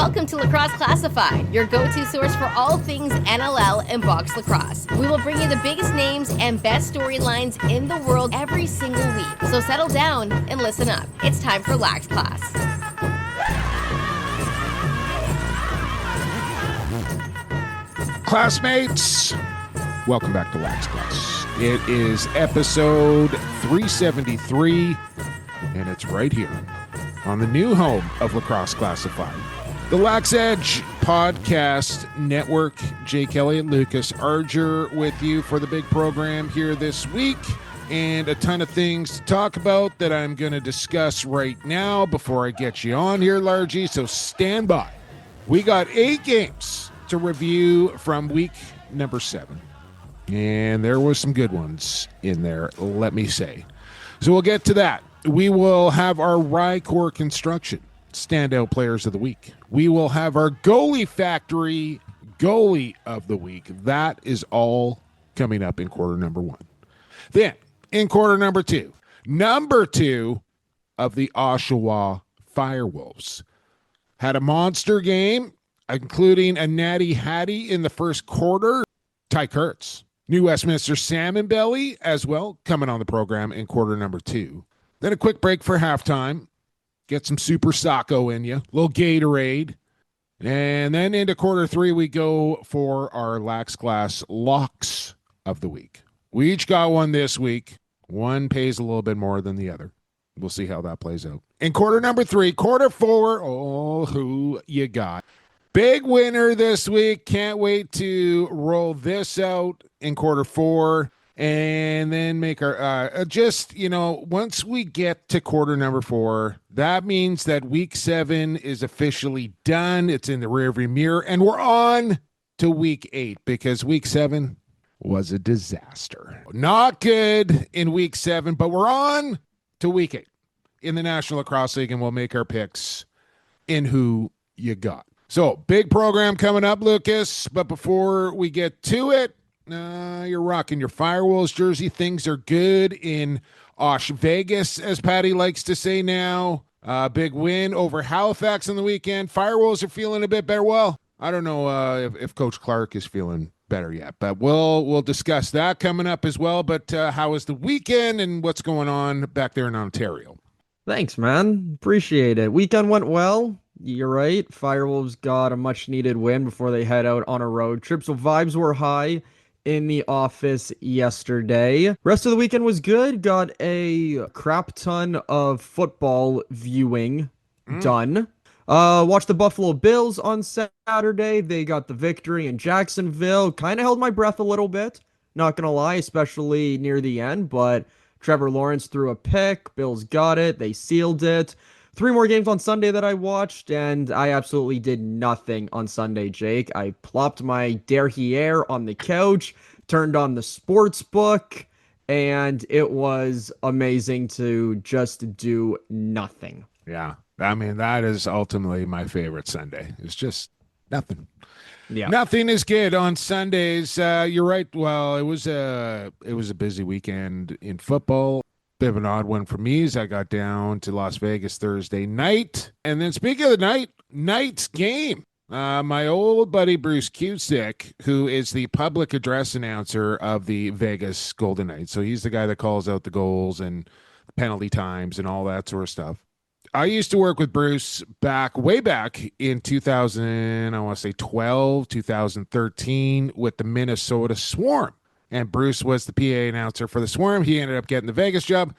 Welcome to Lacrosse Classified, your go-to source for all things NLL and box lacrosse. We will bring you the biggest names and best storylines in the world every single week. So settle down and listen up. It's time for Lax Class. Classmates, welcome back to Lax Class. It is episode 373, and it's right here on the new home of Lacrosse Classified, the Lax Edge Podcast Network. Jake Elliott, Lucas Arger with you for the big program here this week, and a ton of things to talk about that I'm going to discuss right now before I get you on here, Largy, so stand by. We got 8 games to review from week number 7, and there was some good ones in there, let me say. So we'll get to that. We will have our RyCor Construction standout players of the week. We will have our Goalie Factory Goalie of the week. That is all coming up in quarter number 1. Then in quarter number 2 of the Oshawa Firewolves had a monster game, including a natty hattie in the first quarter. Tye Kurtz, New Westminster Salmon Belly as well, coming on the program in quarter number 2. Then a quick break for halftime. Get some Super Socko in you, a little Gatorade. And then into quarter 3, we go for our Lax Class locks of the week. We each got one this week. One pays a little bit more than the other. We'll see how that plays out. In quarter number 3, quarter 4, oh, who you got? Big winner this week. Can't wait to roll this out in quarter 4 and then make our, once we get to quarter number 4, that means that week 7 is officially done. It's in the rearview mirror, and we're on to week 8 because week 7 was a disaster. Not good in week 7, but we're on to week 8 in the National Lacrosse League, and we'll make our picks in who you got. So, big program coming up, Lucas. But before we get to it, you're rocking your Firewolves jersey. Things are good in Osh Vegas, as Patty likes to say now. Big win over Halifax on the weekend. Firewolves are feeling a bit better. Well, I don't know if Coach Clark is feeling better yet, but we'll discuss that coming up as well. But how was the weekend and what's going on back there in Ontario? Thanks, man. Appreciate it. Weekend went well. You're right. Firewolves got a much-needed win before they head out on a road trip, so vibes were high in the office yesterday. Rest of the weekend was good. Got a crap ton of football viewing done. Watched the Buffalo Bills on Saturday. They got the victory in Jacksonville. Kind of held my breath a little bit, not gonna lie, especially near the end, but Trevor Lawrence threw a pick. Bills got it. They sealed it. 3 more games on Sunday that I watched, and I absolutely did nothing on Sunday, Jake. I plopped my derriere on the couch, turned on the sports book, and it was amazing to just do nothing. Yeah, I mean, that is ultimately my favorite Sunday. It's just nothing. Yeah, nothing is good on Sundays. You're right. Well, it was a busy weekend in football. Bit of an odd one for me as I got down to Las Vegas Thursday night. And then speaking of the night's game, my old buddy Bruce Cusick, who is the public address announcer of the Vegas Golden Knights. So he's the guy that calls out the goals and penalty times and all that sort of stuff. I used to work with Bruce way back in 2013 with the Minnesota Swarm. And Bruce was the PA announcer for the Swarm. He ended up getting the Vegas job.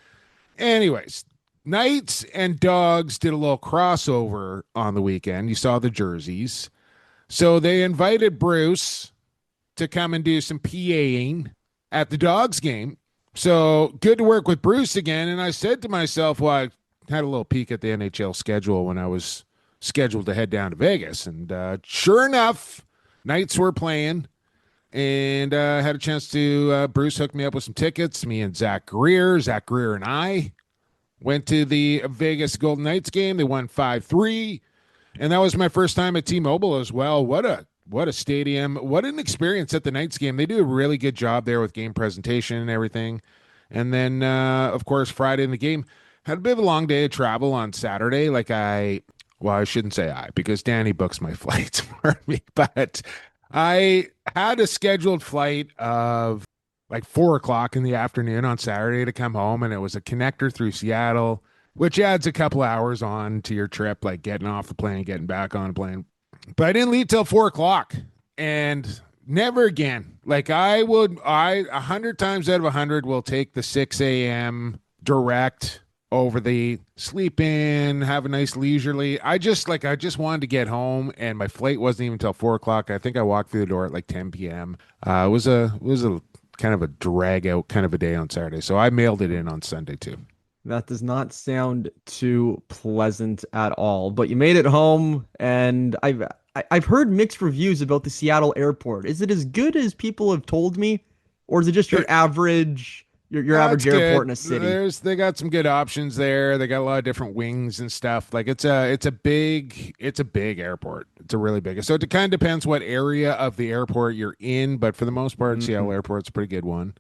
Anyways, Knights and Dogs did a little crossover on the weekend. You saw the jerseys. So they invited Bruce to come and do some PAing at the Dogs game. So good to work with Bruce again. And I said to myself, well, I had a little peek at the NHL schedule when I was scheduled to head down to Vegas. And sure enough, Knights were playing. And had a chance to, Bruce hooked me up with some tickets. Me and Zach Greer and I went to the Vegas Golden Knights game. They won 5-3. And that was my first time at T-Mobile as well. What a stadium. What an experience at the Knights game. They do a really good job there with game presentation and everything. And then, of course, Friday in the game. Had a bit of a long day of travel on Saturday. Like I Well, I shouldn't say because Danny books my flights for me, but I had a scheduled flight of like 4 o'clock in the afternoon on Saturday to come home, and it was a connector through Seattle, which adds a couple hours on to your trip, like getting off the plane, getting back on the plane. But I didn't leave till 4 o'clock, and never again. Like I 100 times out of 100 will take the 6 a.m. direct over the sleep in, have a nice leisurely. I just wanted to get home, and my flight wasn't even until 4 o'clock. I think I walked through the door at like 10 p.m. It was a kind of a drag out kind of a day on Saturday, so I mailed it in on Sunday too. That does not sound too pleasant at all. But you made it home, and I've heard mixed reviews about the Seattle airport. Is it as good as people have told me, or is it just your average average airport in a city? They got some good options there. They got a lot of different wings and stuff. Like it's a big airport. It's a really big. So it kind of depends what area of the airport you're in, but for the most part, Seattle Airport's a pretty good one.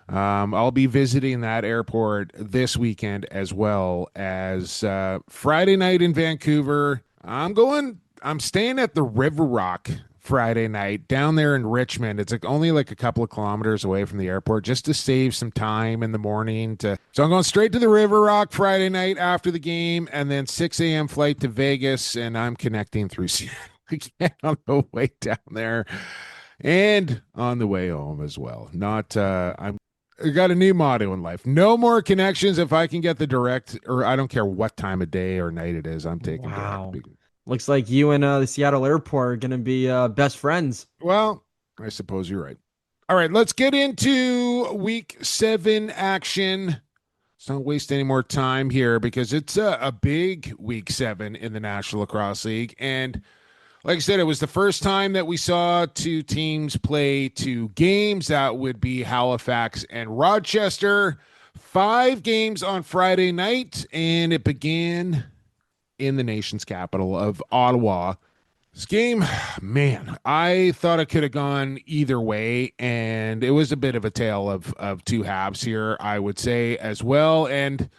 I'll be visiting that airport this weekend as well as Friday night in Vancouver. I'm staying at the River Rock Friday night down there in Richmond. It's only like a couple of kilometers away from the airport, just to save some time in the morning. So I'm going straight to the River Rock Friday night after the game, and then 6 a.m. flight to Vegas, and I'm connecting through Seattle again on the way down there and on the way home as well. I got a new motto in life. No more connections if I can get the direct, or I don't care what time of day or night it is. I'm taking direct. Looks like you and the Seattle airport are going to be best friends. Well, I suppose you're right. All right, let's get into week 7 action. Let's not waste any more time here because it's a big week 7 in the National Lacrosse League. And like I said, it was the first time that we saw 2 teams play 2 games. That would be Halifax and Rochester. 5 games on Friday night, and it began in the nation's capital of Ottawa. This game, man, I thought it could have gone either way, and it was a bit of a tale of 2 halves here, I would say, as well. And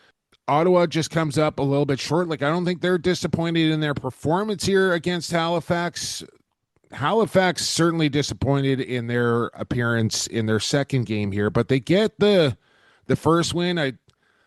Ottawa just comes up a little bit short. Like, I don't think they're disappointed in their performance here against Halifax. Halifax certainly disappointed in their appearance in their second game here, but they get the first win.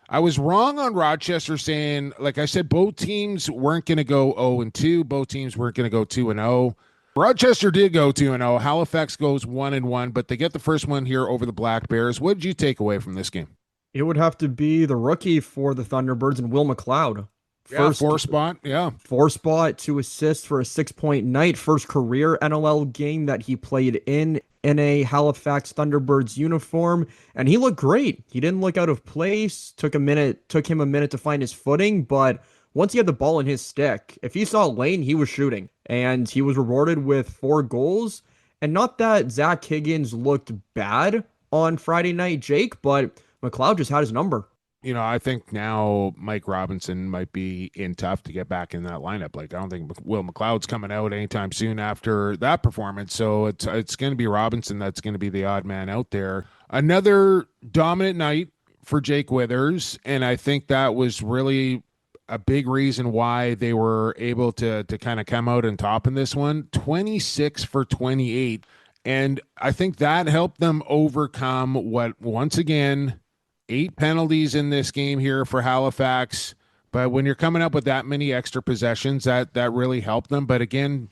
I was wrong on Rochester saying, like I said, both teams weren't going to go 0-2. Both teams weren't going to go 2-0. Rochester did go 2-0. Halifax goes 1-1, but they get the first one here over the Black Bears. What did you take away from this game? It would have to be the rookie for the Thunderbirds and Will McLeod. First 4 spot, yeah. 4 spot, 2 assists for a 6-point night. First career NLL game that he played in a Halifax Thunderbirds uniform, and he looked great. He didn't look out of place. Took him a minute to find his footing, but once he had the ball in his stick, if he saw a lane, he was shooting, and he was rewarded with 4 goals. And not that Zach Higgins looked bad on Friday night, Jake, but McLeod just had his number. You know, I think now Mike Robinson might be in tough to get back in that lineup. Like, I don't think Will McLeod's coming out anytime soon after that performance. So it's going to be Robinson that's going to be the odd man out there. Another dominant night for Jake Withers, and I think that was really a big reason why they were able to kind of come out on top in this one. 26 for 28. And I think that helped them overcome what, once again, 8 penalties in this game here for Halifax. But when you're coming up with that many extra possessions, that really helped them. But again,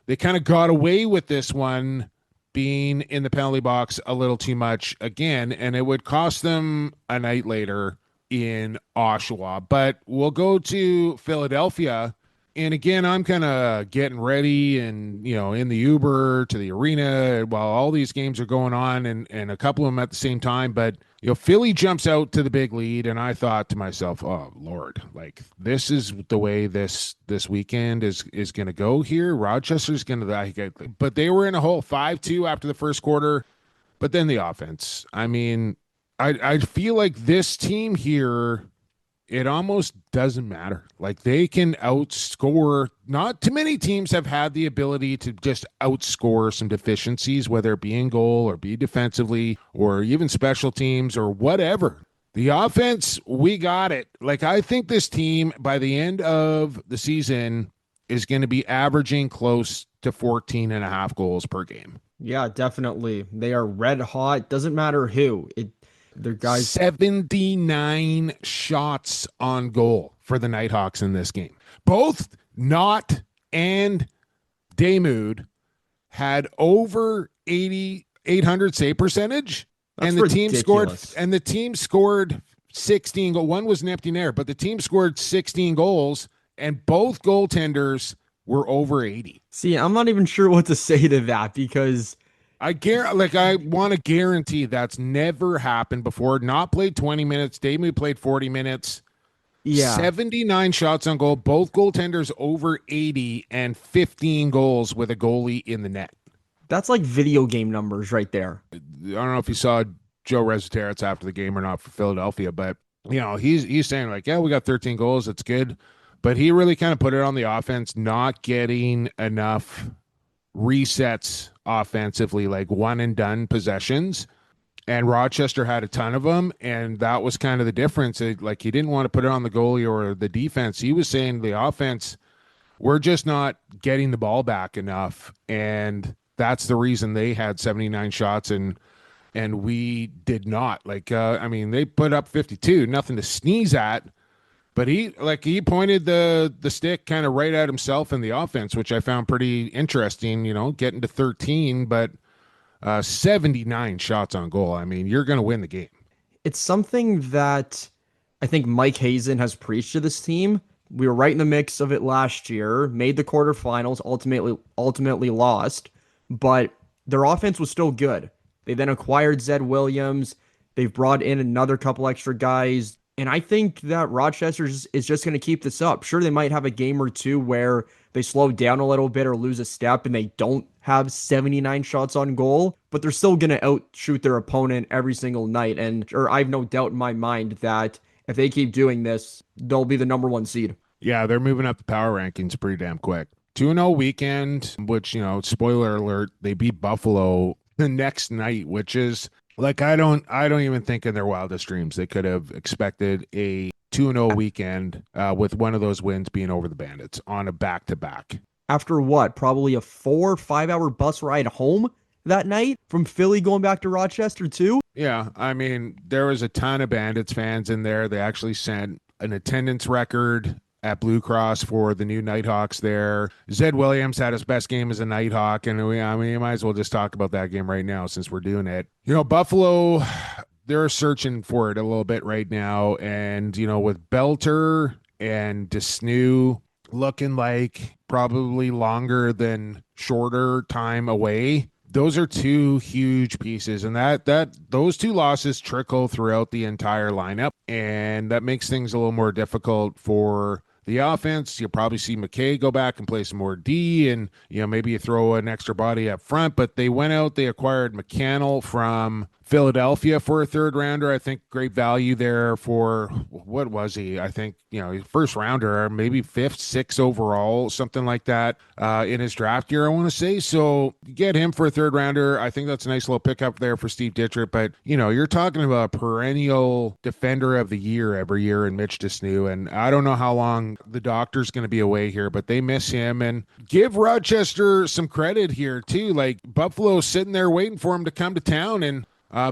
they kind of got away with this one being in the penalty box a little too much again, and it would cost them a night later in Oshawa. But we'll go to Philadelphia. And again, I'm kind of getting ready and, in the Uber to the arena while all these games are going on and a couple of them at the same time. But, Philly jumps out to the big lead. And I thought to myself, oh, Lord, like this is the way this weekend is going to go here. Rochester's going to, but they were in a hole 5-2 after the first quarter. But then the offense, I mean, I feel like this team here, it almost doesn't matter. Like they can outscore. Not too many teams have had the ability to just outscore some deficiencies, whether it be in goal or be defensively or even special teams or whatever. The offense, we got it. Like I think this team by the end of the season is going to be averaging close to 14 and a half goals per game. Yeah, definitely. They are red hot. Doesn't matter who. They're guys. 79 shots on goal for the Nighthawks in this game. Both Knott and Damoud had over 800 save percentage. That's and the ridiculous. team scored 16 goals. One was an empty netter, but the team scored 16 goals, and both goaltenders were over 80. See, I'm not even sure what to say to that because I want to guarantee that's never happened before. Not played 20 minutes. Damoud played 40 minutes. yeah, 79 shots on goal. Both goaltenders over 80 and 15 goals with a goalie in the net. that's like video game numbers right there. I don't know if you saw Joe Resetarits after the game or not for Philadelphia, but he's saying like, yeah, we got 13 goals. That's good. But he really kind of put it on the offense, not getting enough resets offensively, like one and done possessions. And Rochester had a ton of them, and that was kind of the difference. He didn't want to put it on the goalie or the defense. He was saying the offense, we're just not getting the ball back enough, and that's the reason they had 79 shots and we did not. They put up 52, nothing to sneeze at, but he pointed the stick kind of right at himself in the offense, which I found pretty interesting. Getting to 13, but 79 shots on goal. I mean, you're going to win the game. It's something that I think Mike Hazen has preached to this team. We were right in the mix of it last year, made the quarterfinals, ultimately lost, but their offense was still good. They then acquired Zed Williams. They've brought in another couple extra guys. And I think that Rochester is just going to keep this up. Sure, they might have a game or two where they slow down a little bit or lose a step and they don't have 79 shots on goal, but they're still going to outshoot their opponent every single night. And I have no doubt in my mind that if they keep doing this, they'll be the number one seed. Yeah, they're moving up the power rankings pretty damn quick. 2-0 weekend, which, spoiler alert, they beat Buffalo the next night, which is I don't even think in their wildest dreams they could have expected a 2-0 weekend with one of those wins being over the Bandits on a back-to-back. After what? Probably a 4 or 5 hour bus ride home that night from Philly going back to Rochester too? Yeah, I mean, there was a ton of Bandits fans in there. They actually sent an attendance record at Blue Cross for the new Nighthawks there. Zed Williams had his best game as a Nighthawk, and you might as well just talk about that game right now since we're doing it. Buffalo, they're searching for it a little bit right now, and, with Belter and Desnew looking like probably longer than shorter time away, those are two huge pieces, and that those two losses trickle throughout the entire lineup, and that makes things a little more difficult for the offense. You'll probably see McKay go back and play some more D, and maybe you throw an extra body up front. But they went out, they acquired McCannell from Philadelphia for a third rounder. I think great value there for, what was he? I think, first rounder, maybe fifth, sixth overall, something like that in his draft year, I want to say. So get him for a third rounder. I think that's a nice little pickup there for Steve Dittrich. But, you're talking about a perennial defender of the year every year in Mitch Desnew. And I don't know how long the doctor's going to be away here, but they miss him. And give Rochester some credit here too. Buffalo's sitting there waiting for him to come to town, and I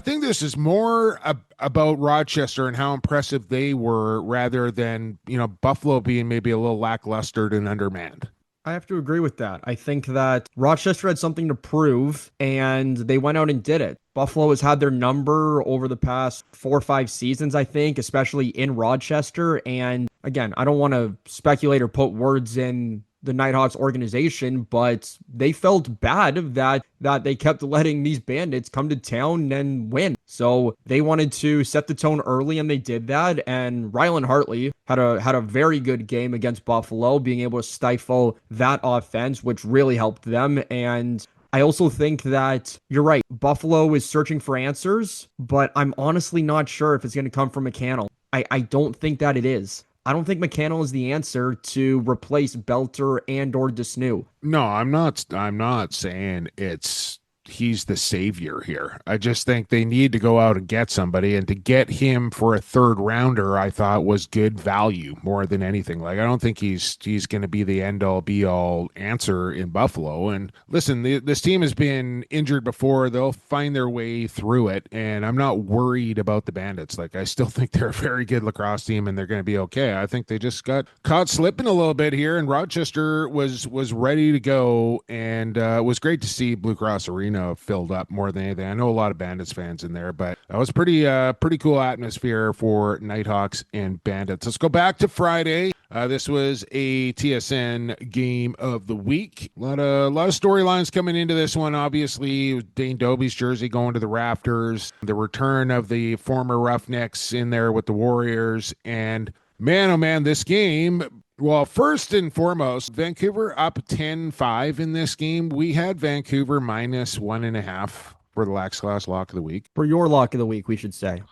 think this is more about Rochester and how impressive they were rather than, Buffalo being maybe a little lackluster and undermanned. I have to agree with that. I think that Rochester had something to prove, and they went out and did it. Buffalo has had their number over the past 4 or 5 seasons, I think, especially in Rochester. And again, I don't want to speculate or put words in the Nighthawks organization, but they felt bad that they kept letting these Bandits come to town and win. So they wanted to set the tone early, and they did that. And Rylan Hartley had a very good game against Buffalo, being able to stifle that offense, which really helped them. And I also think that you're right. Buffalo is searching for answers, but I'm honestly not sure if it's going to come from McCannell. I don't think that it is. I don't think McCannell is the answer to replace Belter and or Desnew. No, I'm not saying it's he's the savior here. I just think they need to go out and get somebody, and to get him for a third rounder, I thought was good value more than anything. Like, I don't think he's going to be the end all be all answer in Buffalo. And listen, this team has been injured before. They'll find their way through it, and I'm not worried about the Bandits. Like, I still think they're a very good lacrosse team, and they're going to be okay. I think they just got caught slipping a little bit here, and Rochester was ready to go, and it was great to see Blue Cross Arena filled up more than anything. I know a lot of Bandits fans in there, but that was pretty cool atmosphere for Nighthawks and Bandits. Let's go back to Friday. This was a TSN game of the week. A lot of storylines coming into this one. Obviously, Dane Dobie's jersey going to the rafters, the return of the former Roughnecks in there with the Warriors, and man, oh man, this game. Well, first and foremost, Vancouver up 10-5 in this game. We had Vancouver minus 1.5 for the Lax Class lock of the week. For your lock of the week, we should say.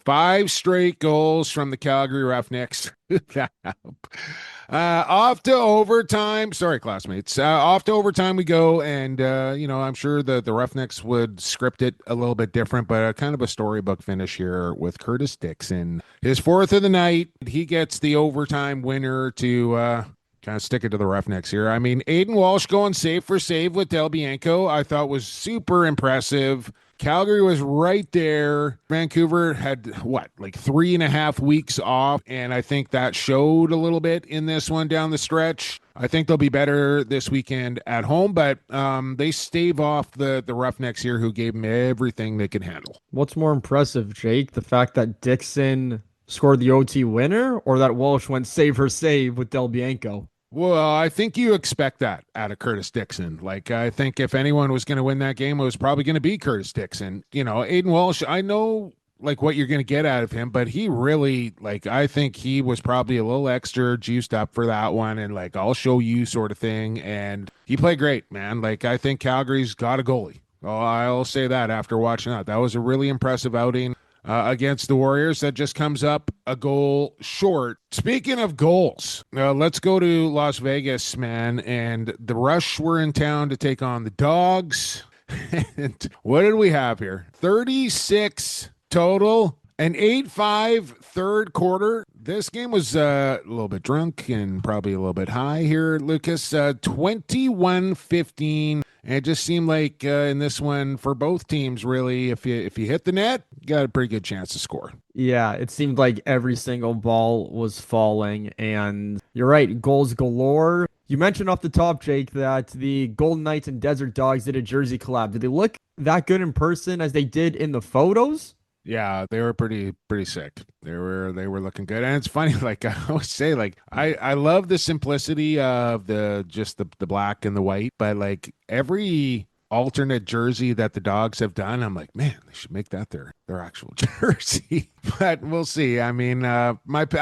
5 straight goals from the Calgary Roughnecks. Off to overtime. Sorry, classmates. Off to overtime we go, and I'm sure the Roughnecks would script it a little bit different, but kind of a storybook finish here with Curtis Dixon. His 4th of the night. He gets the overtime winner to kind of stick it to the Roughnecks here. I mean, Aiden Walsh going save for save with Del Bianco, I thought was super impressive. Calgary was right there. Vancouver had, 3.5 weeks off, and I think that showed a little bit in this one down the stretch. I think they'll be better this weekend at home, but they stave off the Roughnecks here, who gave them everything they could handle. What's more impressive, Jake? The fact that Dixon scored the OT winner, or that Walsh went save for save with Del Bianco? Well, I think you expect that out of Curtis Dixon. Like, I think if anyone was going to win that game, it was probably going to be Curtis Dixon. Aiden Walsh, I know what you're going to get out of him, but he really, I think he was probably a little extra juiced up for that one, and I'll show you sort of thing. And he played great, man. I think Calgary's got a goalie. Oh, I'll say that after watching that. That was a really impressive outing. Against the Warriors, that just comes up a goal short. Speaking of goals, let's go to Las Vegas, man. And the Rush were in town to take on the Dogs. And what did we have here? 36 total, an 8-5 third quarter. This game was a little bit drunk and probably a little bit high here, Lucas. 21-15. And it just seemed like in this one for both teams, really, if you hit the net, you got a pretty good chance to score. Yeah, it seemed like every single ball was falling, and you're right, goals galore. You mentioned off the top, Jake, that the Golden Knights and Desert Dogs did a jersey collab. Did they look that good in person as they did in the photos? Yeah, they were pretty sick. They were looking good. And it's funny, I always say, I love the simplicity of the black and the white, but every alternate jersey that the Dogs have done, I'm like, man, they should make that their actual jersey. But we'll see. I mean, I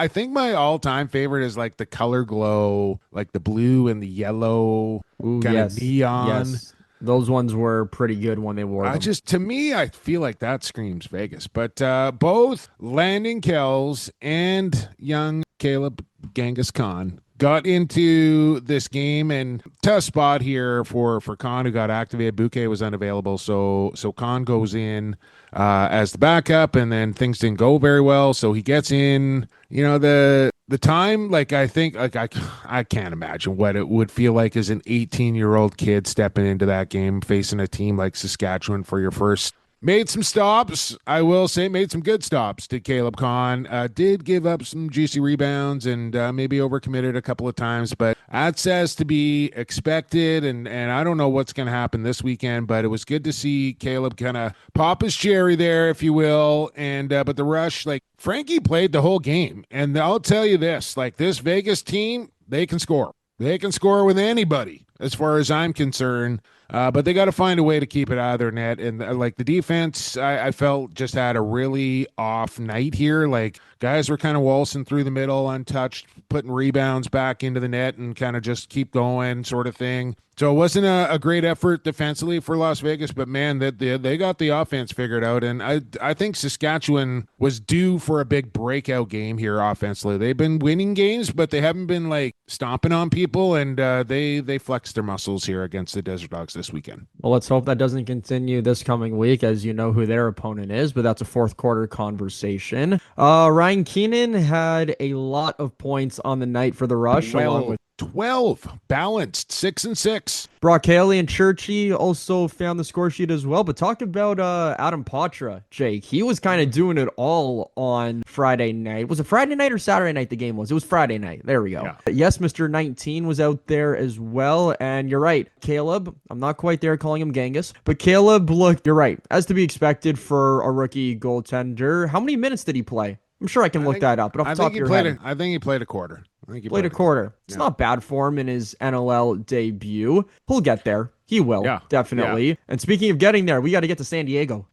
think my all-time favorite is the color glow, the blue and the yellow kind of neon. Yes. Those ones were pretty good when they wore them. To me, I feel like that screams Vegas. But both Landon Kells and young Caleb Genghis Khan got into this game, and tough spot here for Khan, who got activated. Bouquet was unavailable, so Khan goes in as the backup, and then things didn't go very well, so he gets in. The time, I think, I can't imagine what it would feel like as an 18-year-old kid stepping into that game, facing a team like Saskatchewan for your first. Made some stops, I will say, made some good stops to Caleb Khan. Did give up some juicy rebounds and maybe overcommitted a couple of times, but that's as to be expected, and I don't know what's going to happen this weekend, but it was good to see Caleb kind of pop his cherry there, if you will, and but the Rush, Frankie played the whole game, and I'll tell you this, this Vegas team, they can score. They can score with anybody, as far as I'm concerned. But they got to find a way to keep it out of their net. And the defense, I felt just had a really off night here. Guys were kind of waltzing through the middle untouched, putting rebounds back into the net and kind of just keep going sort of thing. So it wasn't a great effort defensively for Las Vegas, but man, they got the offense figured out. And I think Saskatchewan was due for a big breakout game here offensively. They've been winning games, but they haven't been stomping on people, and they flexed flex their muscles here against the Desert Dogs this weekend. Well, let's hope that doesn't continue this coming week, as you know who their opponent is, but that's a fourth quarter conversation. Ryan Keenan had a lot of points on the night for the Rush, along with 12 balanced 6 and 6. Brock Haley and Churchy also found the score sheet as well. But talk about Adam Poitras, Jake. He was kind of doing it all on Friday night. Was it Friday night or Saturday night the game was? It was Friday night. There we go. Yeah. Yes, Mr. 19 was out there as well. And you're right, Caleb, I'm not quite there calling him Genghis, but Caleb looked, you're right, as to be expected for a rookie goaltender. How many minutes did he play? I'm sure I can look that up, but off the top of your head. I think he played a quarter. I think he played a quarter. It's not bad for him in his NLL debut. He'll get there. He will, definitely. Yeah. And speaking of getting there, we got to get to San Diego.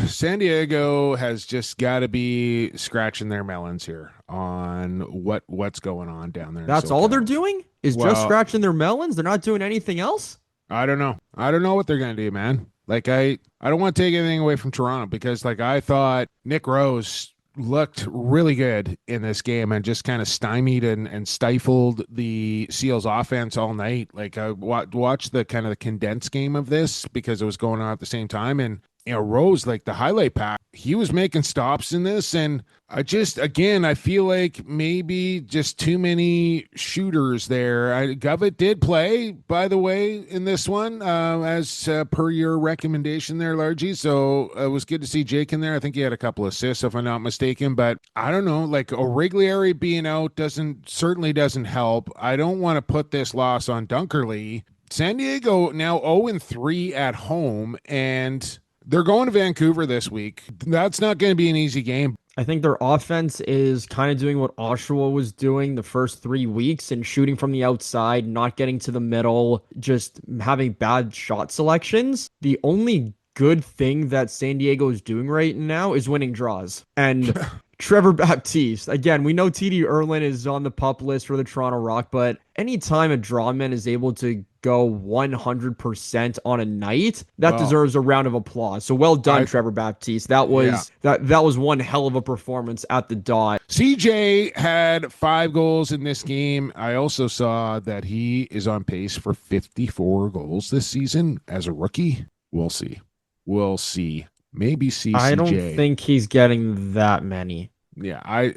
San Diego has just got to be scratching their melons here on what's going on down there. That's all they're doing? Just scratching their melons? They're not doing anything else? I don't know. I don't know what they're going to do, man. Like, I don't want to take anything away from Toronto because, like, I thought Nick Rose looked really good in this game and just kind of stymied and stifled the Seals offense all night. Like, I watched the kind of the condensed game of this because it was going on at the same time. And, you know, Rose, like the highlight pack, he was making stops in this. And I feel like maybe just too many shooters there. Govett did play, by the way, in this one, as per your recommendation there, Largy. So it was good to see Jake in there. I think he had a couple assists, if I'm not mistaken. But I don't know, like O'Reilly being out certainly doesn't help. I don't want to put this loss on Dunkerley. San Diego now 0-3 at home, and they're going to Vancouver this week. That's not going to be an easy game. I think their offense is kind of doing what Oshawa was doing the first 3 weeks and shooting from the outside, not getting to the middle, just having bad shot selections. The only good thing that San Diego is doing right now is winning draws. And Trevor Baptiste, again, we know TD Erlin is on the pup list for the Toronto Rock, but anytime a drawman is able to go 100% on a night, that deserves a round of applause. So well done, Trevor Baptiste. That was that was one hell of a performance at the dot. CJ had 5 goals in this game. I also saw that he is on pace for 54 goals this season as a rookie. We'll see. Maybe CJ. I don't think he's getting that many. Yeah,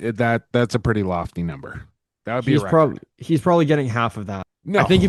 that's a pretty lofty number. That would be a record. He's probably getting half of that. No, I think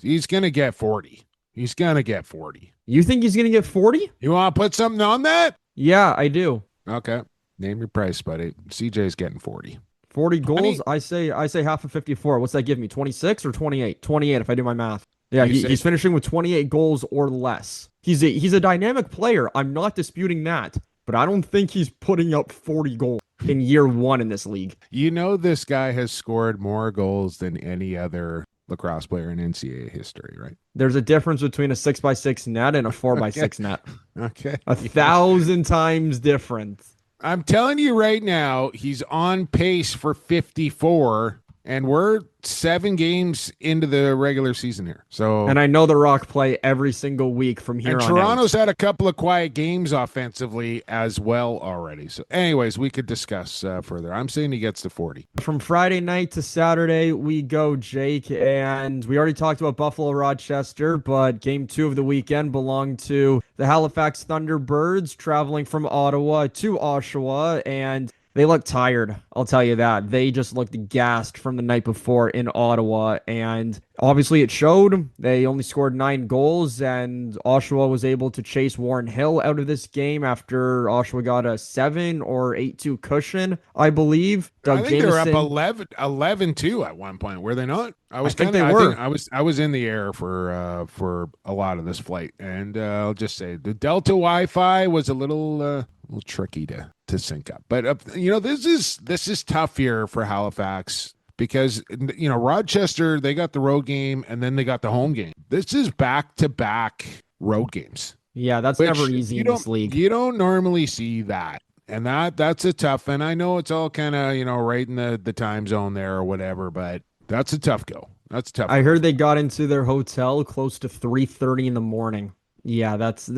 he's gonna get 40. He's gonna get 40. You think he's gonna get 40? You want to put something on that? Yeah, I do. Okay, name your price, buddy. CJ's getting 40. 40 goals. I say half of 54. What's that give me? 26 or 28? 28 if I do my math. Yeah, he's finishing with 28 goals or less. He's a dynamic player. I'm not disputing that, but I don't think he's putting up 40 goals in year 1 in this league. You know, this guy has scored more goals than any other lacrosse player in NCAA history, right? There's a difference between a 6x6 net and a 4x6 net. Okay. 1,000 times difference. I'm telling you right now, he's on pace for 54. And we're 7 games into the regular season here. And I know the Rock play every single week from here on out. Toronto's had a couple of quiet games offensively as well already. So anyways, we could discuss further. I'm saying he gets to 40. From Friday night to Saturday, we go, Jake. And we already talked about Buffalo Rochester, but game 2 of the weekend belonged to the Halifax Thunderbirds traveling from Ottawa to Oshawa. And they look tired, I'll tell you that. They just looked gassed from the night before in Ottawa, and obviously it showed. They only scored 9 goals, and Oshawa was able to chase Warren Hill out of this game after Oshawa got a 7 or 8-2 cushion, I believe. I think they were up 11-2 at one point, were they not? I think they were. I was in the air for a lot of this flight, and I'll just say the Delta Wi-Fi was a little tricky to sync up. But this is tough here for Halifax because Rochester, they got the road game and then they got the home game. This is back-to-back road games. Yeah, that's never easy in this league. You don't normally see that. And that's a tough, and I know it's all kind of, right in the time zone there or whatever, but that's a tough go. That's tough. I heard they got into their hotel close to 3:30 in the morning. Yeah, that's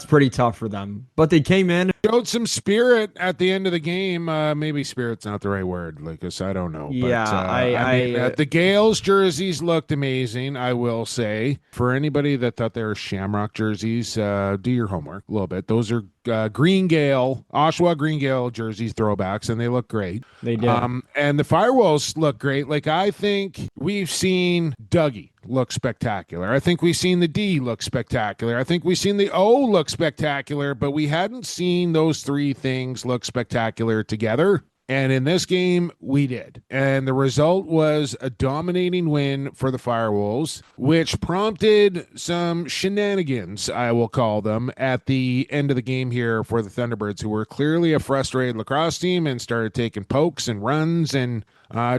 pretty tough for them. But they came in. Showed some spirit at the end of the game. Maybe spirit's not the right word, Lucas. I don't know. But Yeah, I mean, the Gales jerseys looked amazing, I will say. For anybody that thought they were Shamrock jerseys, do your homework a little bit. Those are Oshawa Green Gale jerseys throwbacks, and they look great. they did. And the Firewolves look great. Like, I think we've seen Dougie look spectacular. I think we've seen the D look spectacular. I think we've seen the O look spectacular, but we hadn't seen those three things look spectacular together. And in this game, we did. And the result was a dominating win for the Firewolves, which prompted some shenanigans, I will call them, at the end of the game here for the Thunderbirds, who were clearly a frustrated lacrosse team and started taking pokes and runs and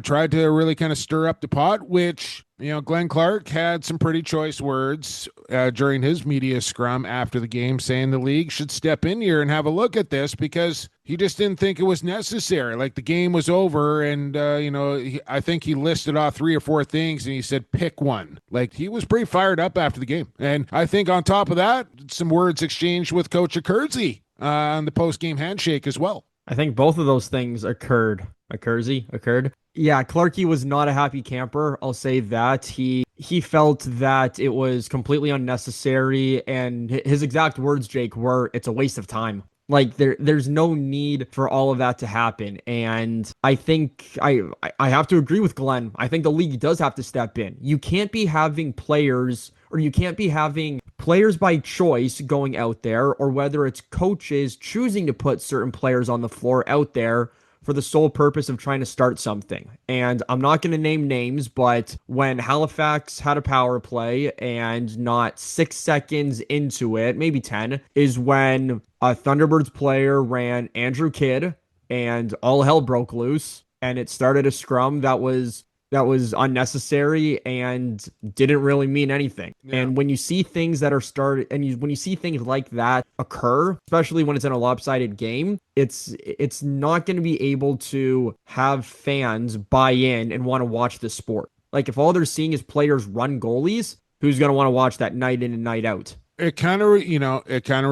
tried to really kind of stir up the pot, which, Glenn Clark had some pretty choice words during his media scrum after the game, saying the league should step in here and have a look at this because he just didn't think it was necessary. Like, the game was over, and, I think he listed off 3 or 4 things, and he said, pick one. Like, he was pretty fired up after the game. And I think on top of that, some words exchanged with Coach Kurtz on the post-game handshake as well. I think both of those things occurred. Occurred. Yeah, Clarkey was not a happy camper. I'll say that. He felt that it was completely unnecessary, and his exact words, Jake, were, "It's a waste of time." Like, there's no need for all of that to happen. And I think I have to agree with Glenn. I think the league does have to step in. You can't be having players by choice going out there, or whether it's coaches choosing to put certain players on the floor out there for the sole purpose of trying to start something. And I'm not going to name names, but when Halifax had a power play and not 6 seconds into it, maybe 10, is when a Thunderbirds player ran Andrew Kidd and all hell broke loose, and it started a scrum that was unnecessary and didn't really mean anything. Yeah. And when you see things that are started, and when you see things like that occur, especially when it's in a lopsided game, it's not going to be able to have fans buy in and want to watch the sport. Like, if all they're seeing is players run goalies, who's going to want to watch that night in and night out? It kind of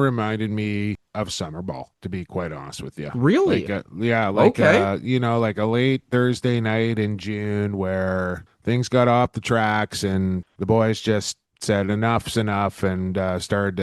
reminded me of summer ball, to be quite honest with you. Really? Okay. Like a late Thursday night in June where things got off the tracks and the boys just said enough's enough and started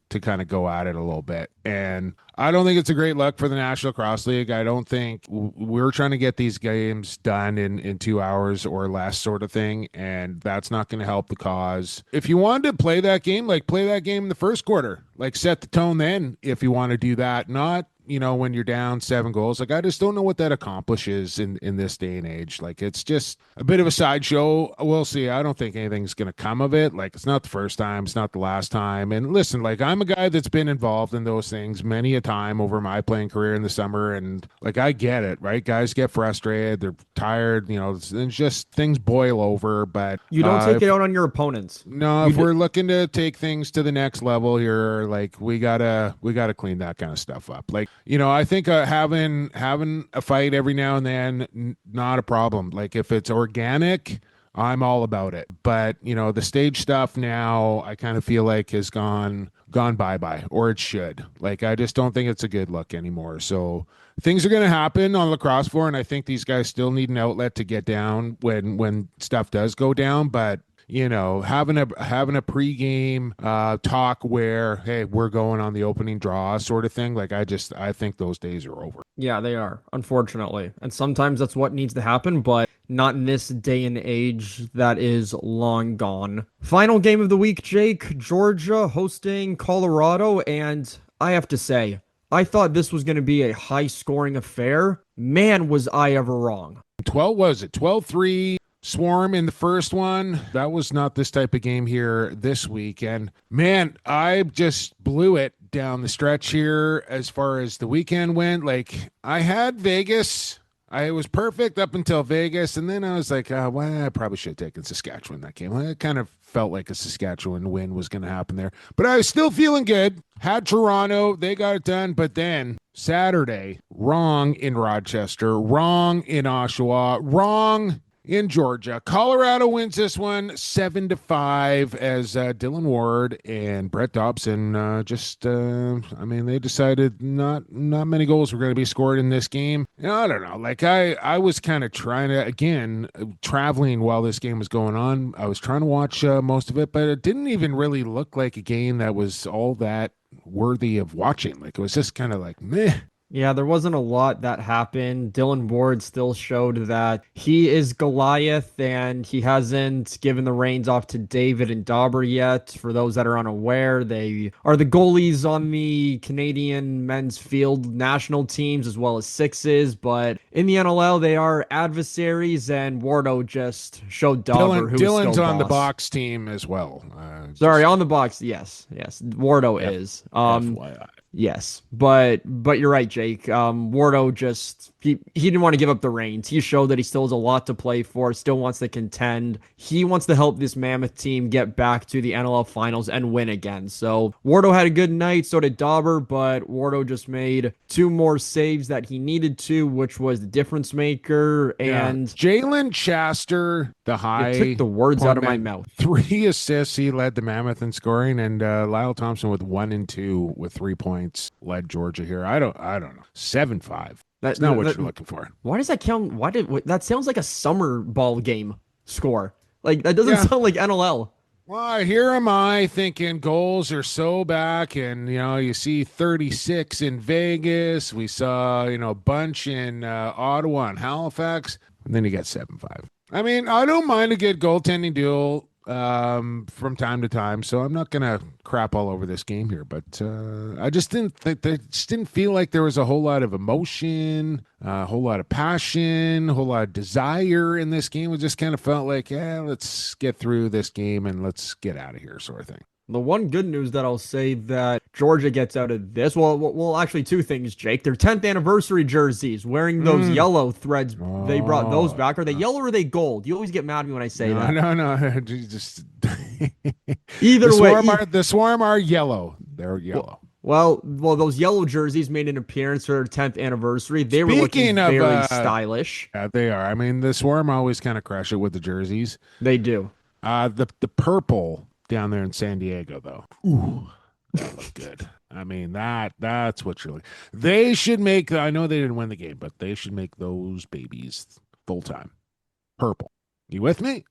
to kind of go at it a little bit. And I don't think it's a great look for the National Lacrosse League. I don't think we're trying to get these games done in 2 hours or less, sort of thing, and that's not going to help the cause. If you wanted to play that game, play that game in the first quarter. Set the tone then if you want to do that, not when you're down 7 goals. I just don't know what that accomplishes in this day and age. It's just a bit of a sideshow. We'll see. I don't think anything's going to come of it. It's not the first time. It's not the last time. And listen, I'm a guy that's been involved in those things many a time over my playing career in the summer. And I get it, right? Guys get frustrated. They're tired. It's just things boil over. But you don't take it out on your opponents. No, if we're looking to take things to the next level here, we gotta clean that kind of stuff up. I think having a fight every now and then, not a problem. If it's organic, I'm all about it. But, the stage stuff now, I kind of feel has gone bye-bye, or it should. I just don't think it's a good look anymore. So things are going to happen on the lacrosse floor, and I think these guys still need an outlet to get down when stuff does go down. But having a pregame talk where, hey, we're going on the opening draw sort of thing, I think those days are over. Yeah, they are, unfortunately. And sometimes that's what needs to happen, but not in this day and age that is long gone. Final game of the week, Jake. Georgia hosting Colorado, and I have to say, I thought this was going to be a high-scoring affair. Man, was I ever wrong. 12-3. Swarm in the first one. That was not this type of game here this week. And man, I just blew it down the stretch here as far as the weekend went. I had Vegas. I was perfect up until Vegas. And then I was like, I probably should have taken Saskatchewan that game. It kind of felt like a Saskatchewan win was going to happen there. But I was still feeling good. Had Toronto. They got it done. But then Saturday, wrong in Rochester, wrong in Oshawa, wrong in Georgia. Colorado wins this one 7-5 as Dylan Ward and Brett Dobson they decided not many goals were going to be scored in this game. I don't know. Like I was kind of trying to, again, traveling while this game was going on. I was trying to watch most of it, but it didn't even really look like a game that was all that worthy of watching. Like it was just kind of like meh. Yeah, there wasn't a lot that happened. Dylan Ward still showed that he is Goliath and he hasn't given the reins off to David and Dauber yet. For those that are unaware, they are the goalies on the Canadian men's field national teams as well as sixes, but in the NLL they are adversaries, and Wardo just showed Dauber who's Dylan's still on the boss. box team as well. On the box, yes. Wardo is. FYI. Yes, but you're right, Jake. Wardo he didn't want to give up the reins. He showed that he still has a lot to play for, still wants to contend. He wants to help this Mammoth team get back to the NLL finals and win again. So Wardo had a good night, so did Dauber, but Wardo just made 2 more saves that he needed to, which was the difference maker. And Jalen Chaster, the high. You took the words out of my mouth. 3 assists. He led the Mammoth in scoring, and Lyle Thompson with 1 and 2 with 3 points led Georgia here. I don't know. 7-5. That's not what you're looking for. Why does that count? That sounds like a summer ball game score. Like that doesn't sound like NLL. Well, here am I thinking goals are so back, and you see 36 in Vegas. We saw a bunch in Ottawa and Halifax, and then you got 7-5. I mean, I don't mind a good goaltending duel from time to time, so I'm not gonna crap all over this game here, but I just didn't feel like there was a whole lot of emotion, a whole lot of passion, a whole lot of desire in this game. It just kind of felt like, let's get through this game and let's get out of here, sort of thing. The one good news that I'll say that Georgia gets out of this, well, actually 2 things, Jake. Their 10th anniversary jerseys, wearing those yellow threads, they brought those back. Are they yellow or are they gold? You always get mad at me when I say that. No. Just Either the Swarm are yellow. They're yellow. Well, those yellow jerseys made an appearance for their 10th anniversary. They were looking very stylish. Yeah, they are. I mean, the Swarm always kind of crush it with the jerseys. They do. The purple down there in San Diego, though. Ooh, that looked good. I mean, that's what you're looking. They should make, I know they didn't win the game, but they should make those babies full-time. Purple. You with me?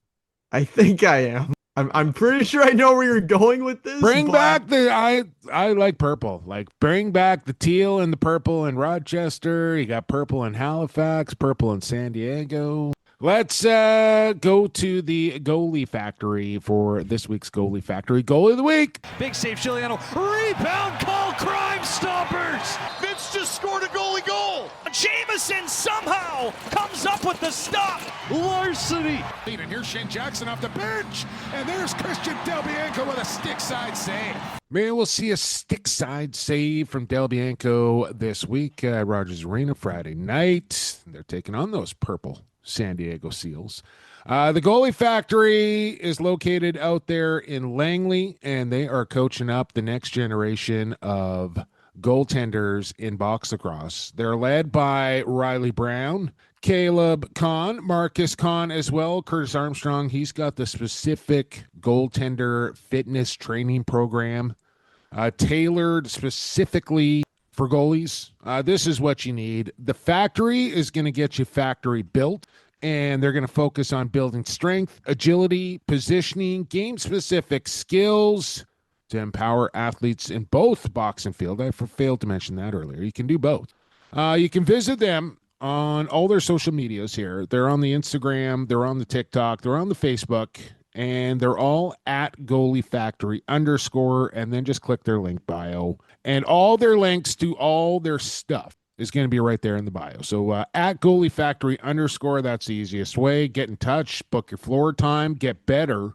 I think I am. I'm pretty sure I know where you're going with this. Bring back I like purple. Like, bring back the teal and the purple in Rochester. You got purple in Halifax, purple in San Diego. Let's go to the Goalie Factory for this week's Goalie Factory Goalie of the Week. Big save, Chiliano. Rebound call, Crime Stoppers. Vince just scored a goalie goal. Jameson somehow comes up with the stop. Larceny. And here's Shane Jackson off the bench. And there's Christian Del Bianco with a stick side save. Maybe we'll see a stick side save from Del Bianco this week at Rogers Arena Friday night. They're taking on those purple San Diego Seals. The Goalie Factory is located out there in Langley, and they are coaching up the next generation of goaltenders in box lacrosse. They're led by Riley Brown, Caleb Kahn, Marcus Kahn as well, Curtis Armstrong. He's got the specific goaltender fitness training program tailored specifically for goalies. This is what you need. The factory is going to get you factory built, and they're going to focus on building strength, agility, positioning, game-specific skills to empower athletes in both box and field. I failed to mention that earlier. You can do both. You can visit them on all their social medias here. They're on the Instagram, they're on the TikTok, they're on the Facebook, and they're all at Goalie Factory _ and then just click their link bio. And all their links to all their stuff is going to be right there in the bio. So at Goalie Factory _ that's the easiest way. Get in touch, book your floor time, get better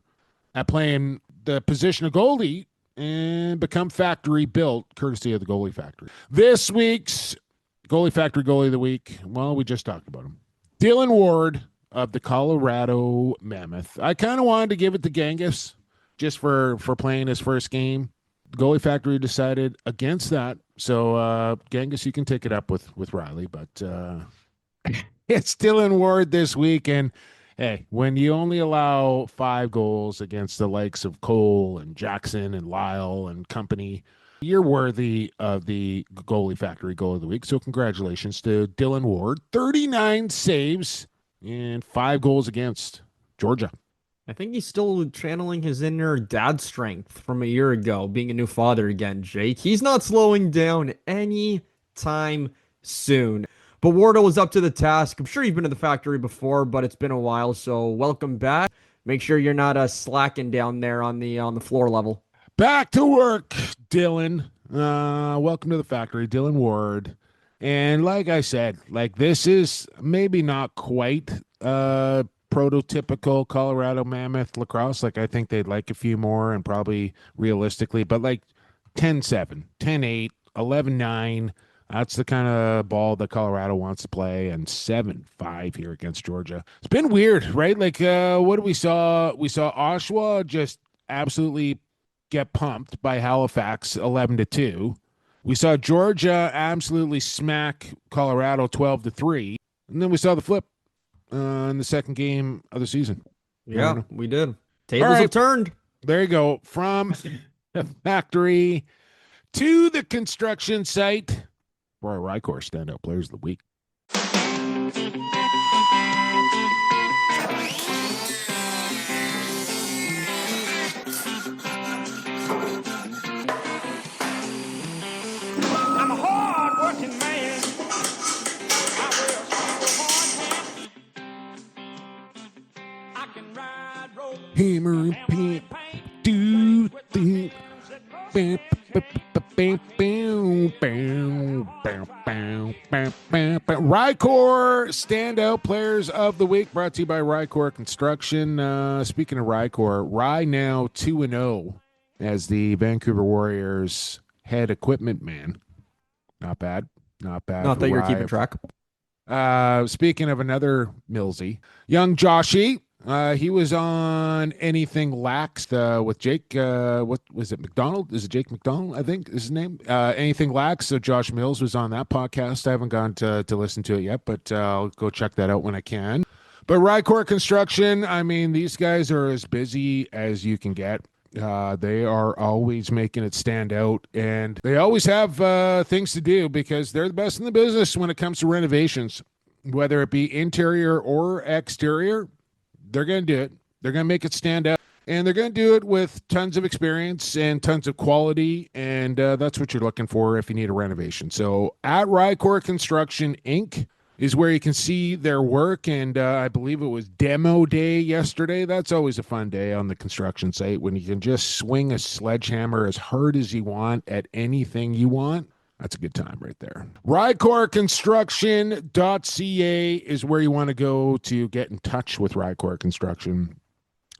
at playing the position of goalie, and become factory built courtesy of the Goalie Factory. This week's Goalie Factory Goalie of the Week, well, we just talked about him. Dylan Ward of the Colorado Mammoth. I kind of wanted to give it to Genghis just for playing his first game. The Goalie Factory decided against that. So, Genghis, you can take it up with Riley, but it's Dylan Ward this week. And Hey, when you only allow 5 goals against the likes of Cole and Jackson and Lyle and company, you're worthy of the Goalie Factory Goal of the Week. So congratulations to Dylan Ward. 39 saves and 5 goals against Georgia. I think he's still channeling his inner dad strength from a year ago, being a new father again, Jake. He's not slowing down any time soon. But Wardle is up to the task. I'm sure you've been to the factory before, but it's been a while, so welcome back. Make sure you're not slacking down there on the floor level. Back to work, Dylan. Welcome to the factory, Dylan Ward. And like I said, like this is maybe not quite prototypical Colorado Mammoth lacrosse. Like I think they'd like a few more and probably realistically, but like 10-7, 10-8, 11-9. That's the kind of ball that Colorado wants to play, and 7-5 here against Georgia. It's been weird, right? Like, what did we saw? We saw Oshawa just absolutely get pumped by Halifax 11-2. We saw Georgia absolutely smack Colorado 12-3, and then we saw the flip in the second game of the season. Yeah, we did. Tables have turned. There you go. From the factory to the construction site. For our RyCor standout players of the week. I'm a hard-working man. I wear a hard hat. I can ride road. Hammer and pimp. Do the RyCor standout players of the week, brought to you by RyCor Construction. Speaking of RyCor, Ry now 2-0 as the Vancouver Warriors head equipment man. Not bad. Not bad. Not that you're keeping track. Speaking of another Millsy, young Joshy. He was on Anything Lax with Jake. What was it? McDonald? Is it Jake McDonald? I think is his name. Anything Lax. So Josh Mills was on that podcast. I haven't gone to listen to it yet, but I'll go check that out when I can. But RyCor Construction, I mean, these guys are as busy as you can get. They are always making it stand out, and they always have things to do because they're the best in the business when it comes to renovations, whether it be interior or exterior. They're going to do it. They're going to make it stand out. And they're going to do it with tons of experience and tons of quality. And that's what you're looking for if you need a renovation. So at RyCor Construction, Inc. is where you can see their work. And I believe it was demo day yesterday. That's always a fun day on the construction site when you can just swing a sledgehammer as hard as you want at anything you want. That's a good time right there. RyCorConstruction.ca is where you want to go to get in touch with RyCor Construction.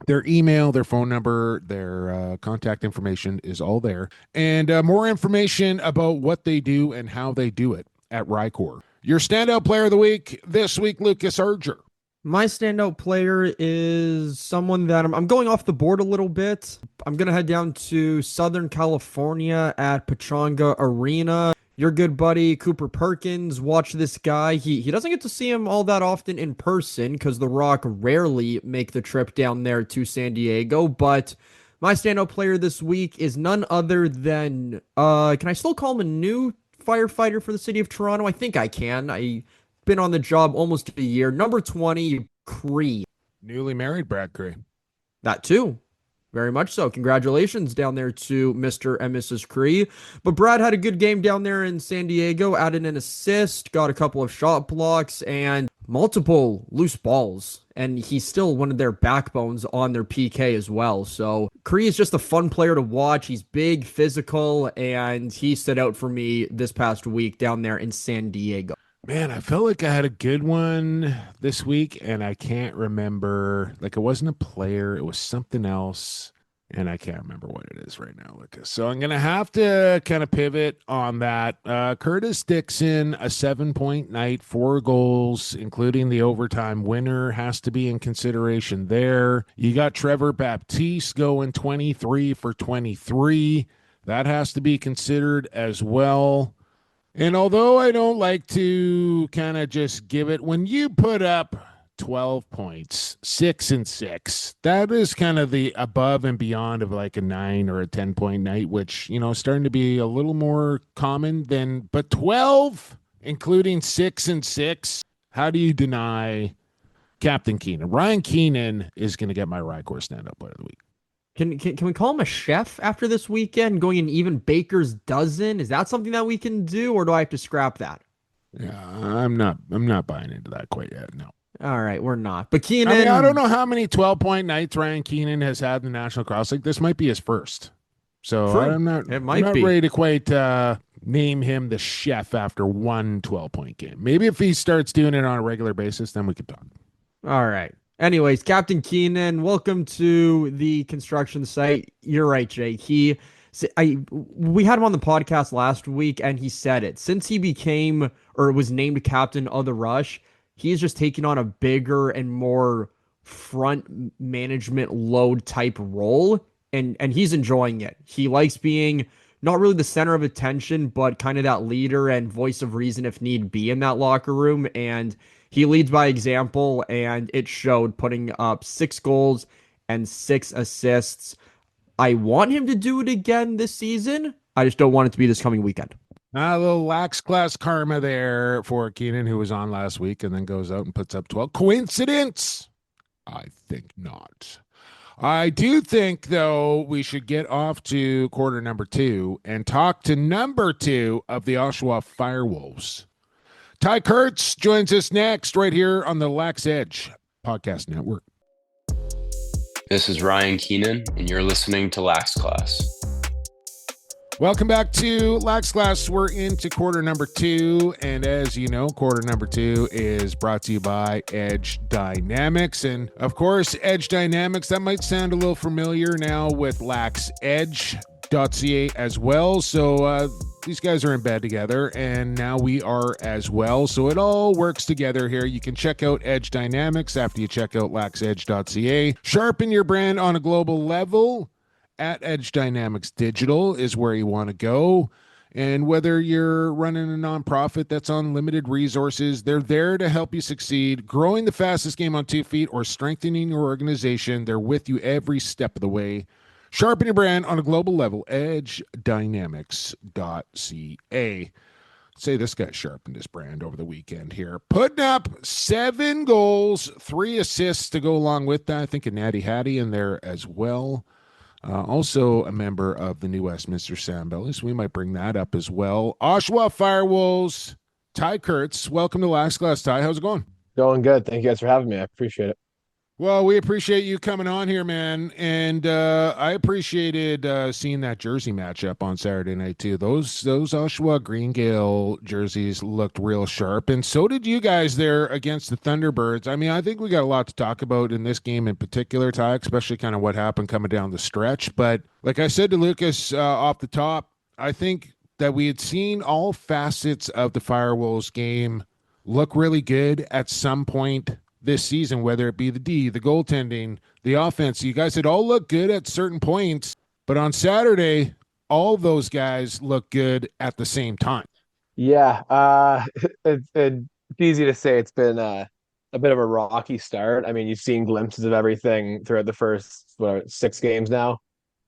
Their email, their phone number, their contact information is all there. And more information about what they do and how they do it at RyCor. Your standout player of the week this week, Lucas Urger. My standout player is someone that I'm going off the board a little bit. I'm going to head down to Southern California at Pechanga Arena. Your good buddy, Cooper Perkins, watch this guy. He doesn't get to see him all that often in person because The Rock rarely make the trip down there to San Diego. But my standout player this week is none other than, can I still call him a new firefighter for the city of Toronto? I think I can. I've been on the job almost a year. Number 20, Cree. Newly married Brad Cree. That too. Very much so. Congratulations down there to Mr. and Mrs. Cree. But Brad had a good game down there in San Diego, added an assist, got a couple of shot blocks, and multiple loose balls. And he's still one of their backbones on their PK as well. So Cree is just a fun player to watch. He's big, physical, and he stood out for me this past week down there in San Diego. Man, I felt like I had a good one this week, and I can't remember. Like, it wasn't a player. It was something else, and I can't remember what it is right now, Lucas. So I'm going to have to kind of pivot on that. Curtis Dixon, a 7-point night, 4 goals, including the overtime winner, has to be in consideration there. You got Trevor Baptiste going 23 for 23. That has to be considered as well. And although I don't like to kind of just give it, when you put up 12 points, 6-6. That is kind of the above and beyond of like a 9 or a 10-point night, which, starting to be a little more common but 12, including 6-6. How do you deny Captain Keenan? Ryan Keenan is going to get my RyCor standout player of the week. Can we call him a chef after this weekend, going an even baker's dozen? Is that something that we can do, or do I have to scrap that? Yeah, I'm not buying into that quite yet. No. All right, we're not. But Keenan, I don't know how many 12-point nights Ryan Keenan has had in the National Cross League. This might be his first. So True. I'm not ready to quite name him the chef after one 12-point game. Maybe if he starts doing it on a regular basis, then we could talk. All right. Anyways, Captain Keenan, welcome to the construction site. You're right, Jake. We had him on the podcast last week, and he said it. Since he became or was named captain of the Rush, he's just taking on a bigger and more front management load type role, and he's enjoying it. He likes being not really the center of attention, but kind of that leader and voice of reason if need be in that locker room, and he leads by example, and it showed, putting up 6 goals and 6 assists. I want him to do it again this season. I just don't want it to be this coming weekend. A little Lax Class karma there for Keenan, who was on last week and then goes out and puts up 12. Coincidence? I think not. I do think, though, we should get off to quarter number 2 and talk to number 2 of the Oshawa Firewolves. Tye Kurtz joins us next right here on the Lax Edge Podcast Network. This is Ryan Keenan, and you're listening to Lax Class. Welcome back to Lax Class. We're into quarter number 2, and as you know, quarter number 2 is brought to you by Edge Dynamics. And of course, Edge Dynamics, that might sound a little familiar now with LaxEdge.ca as well. So these guys are in bed together, and now we are as well. So it all works together here. You can check out Edge Dynamics after you check out LaxEdge.ca. Sharpen your brand on a global level. At Edge Dynamics Digital is where you want to go. And whether you're running a nonprofit that's on limited resources, they're there to help you succeed. Growing the fastest game on 2 feet or strengthening your organization, they're with you every step of the way. Sharpen your brand on a global level. EdgeDynamics.ca. Say this guy sharpened his brand over the weekend here. Putting up 7 goals, 3 assists to go along with that. I think a Natty Hattie in there as well. Also a member of the New Westminster Sandbelly, so we might bring that up as well. Oshawa Firewolves, Tye Kurtz. Welcome to Lax Class, Tye. How's it going? Going good. Thank you guys for having me. I appreciate it. Well, we appreciate you coming on here, man. And I appreciated seeing that jersey matchup on Saturday night, too. Those Oshawa Greengale jerseys looked real sharp. And so did you guys there against the Thunderbirds. I mean, I think we got a lot to talk about in this game in particular, Tye, especially kind of what happened coming down the stretch. But like I said to Lucas off the top, I think that we had seen all facets of the Firewolves game look really good at some point this season, whether it be the D, the goaltending, the offense. You guys had all looked good at certain points, but on Saturday, all those guys look good at the same time. Yeah, it's easy to say it's been a bit of a rocky start. I mean, you've seen glimpses of everything throughout the first 6 games now.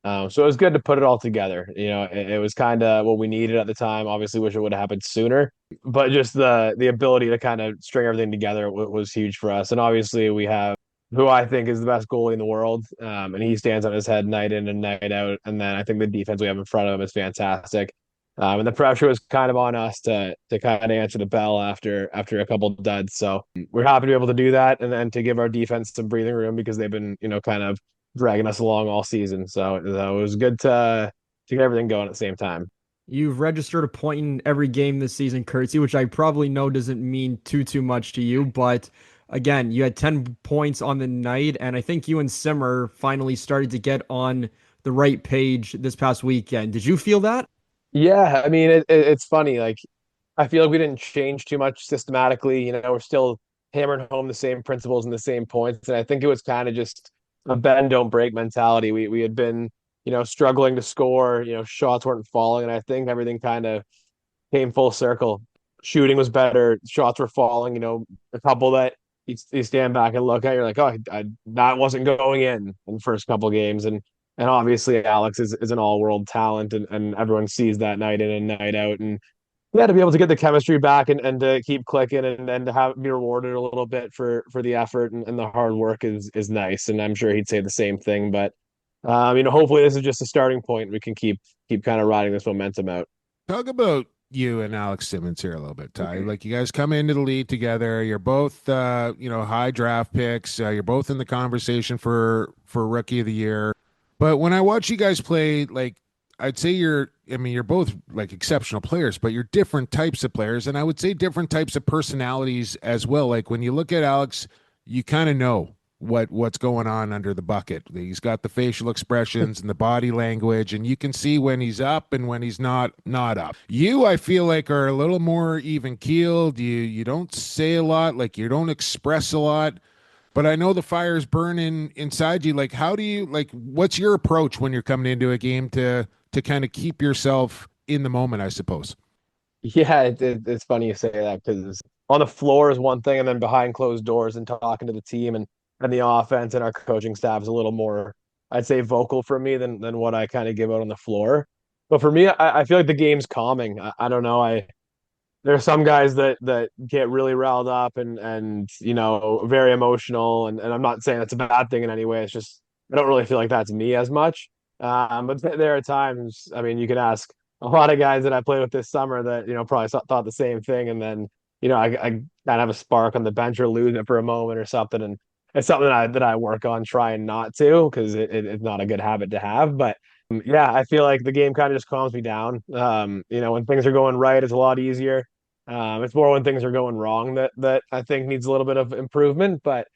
So it was good to put it all together. It was kind of what we needed at the time. Obviously, wish it would have happened sooner, but just the ability to kind of string everything together was huge for us. And obviously, we have who I think is the best goalie in the world, and he stands on his head night in and night out. And then I think the defense we have in front of him is fantastic. And the pressure was kind of on us to kind of answer the bell after a couple of duds. So we're happy to be able to do that, and then to give our defense some breathing room because they've been kind of dragging us along all season. So it was good to get everything going at the same time. You've registered a point in every game this season, Kurtzy, which I probably know doesn't mean too much to you, but again, you had 10 points on the night, and I think you and Simmer finally started to get on the right page this past weekend. Did you feel that? Yeah, I mean, it's funny. Like, I feel like we didn't change too much systematically. We're still hammering home the same principles and the same points, and I think it was kind of just a bend don't break mentality. We had been struggling to score, shots weren't falling, and I think everything kind of came full circle. Shooting was better, shots were falling, a couple that you stand back and look at it, you're like, oh, that wasn't going in the first couple games, and obviously Alex is an all world talent, and everyone sees that night in and night out, and yeah, to be able to get the chemistry back and to keep clicking and to have be rewarded a little bit for the effort and the hard work is nice, and I'm sure he'd say the same thing, but hopefully this is just a starting point. We can keep kind of riding this momentum out. Talk about you and Alex Simmons here a little bit, Ty. Like you guys come into the league together. You're both, high draft picks. You're both in the conversation for rookie of the year. But when I watch you guys play, like I'd say you're both like exceptional players, but you're different types of players, and I would say different types of personalities as well. Like when you look at Alex, you kind of know what's going on under the bucket. He's got the facial expressions and the body language, and you can see when he's up and when he's not up. You, I feel like, are a little more even keeled. You don't say a lot, like you don't express a lot, but I know the fire's burning inside you. Like, how do you, like, what's your approach when you're coming into a game to kind of keep yourself in the moment, I suppose? Yeah, it's funny you say that because on the floor is one thing, and then behind closed doors and talking to the team and the offense and our coaching staff is a little more, I'd say, vocal for me than what I kind of give out on the floor. But for me, I feel like the game's calming. I don't know. There are some guys that get really riled up and very emotional, and I'm not saying that's a bad thing in any way. It's just I don't really feel like that's me as much. But there are times. I mean, you can ask a lot of guys that I played with this summer that probably thought the same thing, and then I kind of have a spark on the bench or lose it for a moment or something, and it's something that I work on trying not to because it's not a good habit to have. But yeah, I feel like the game kind of just calms me down. When things are going right, it's a lot easier. It's more when things are going wrong that I think needs a little bit of improvement. But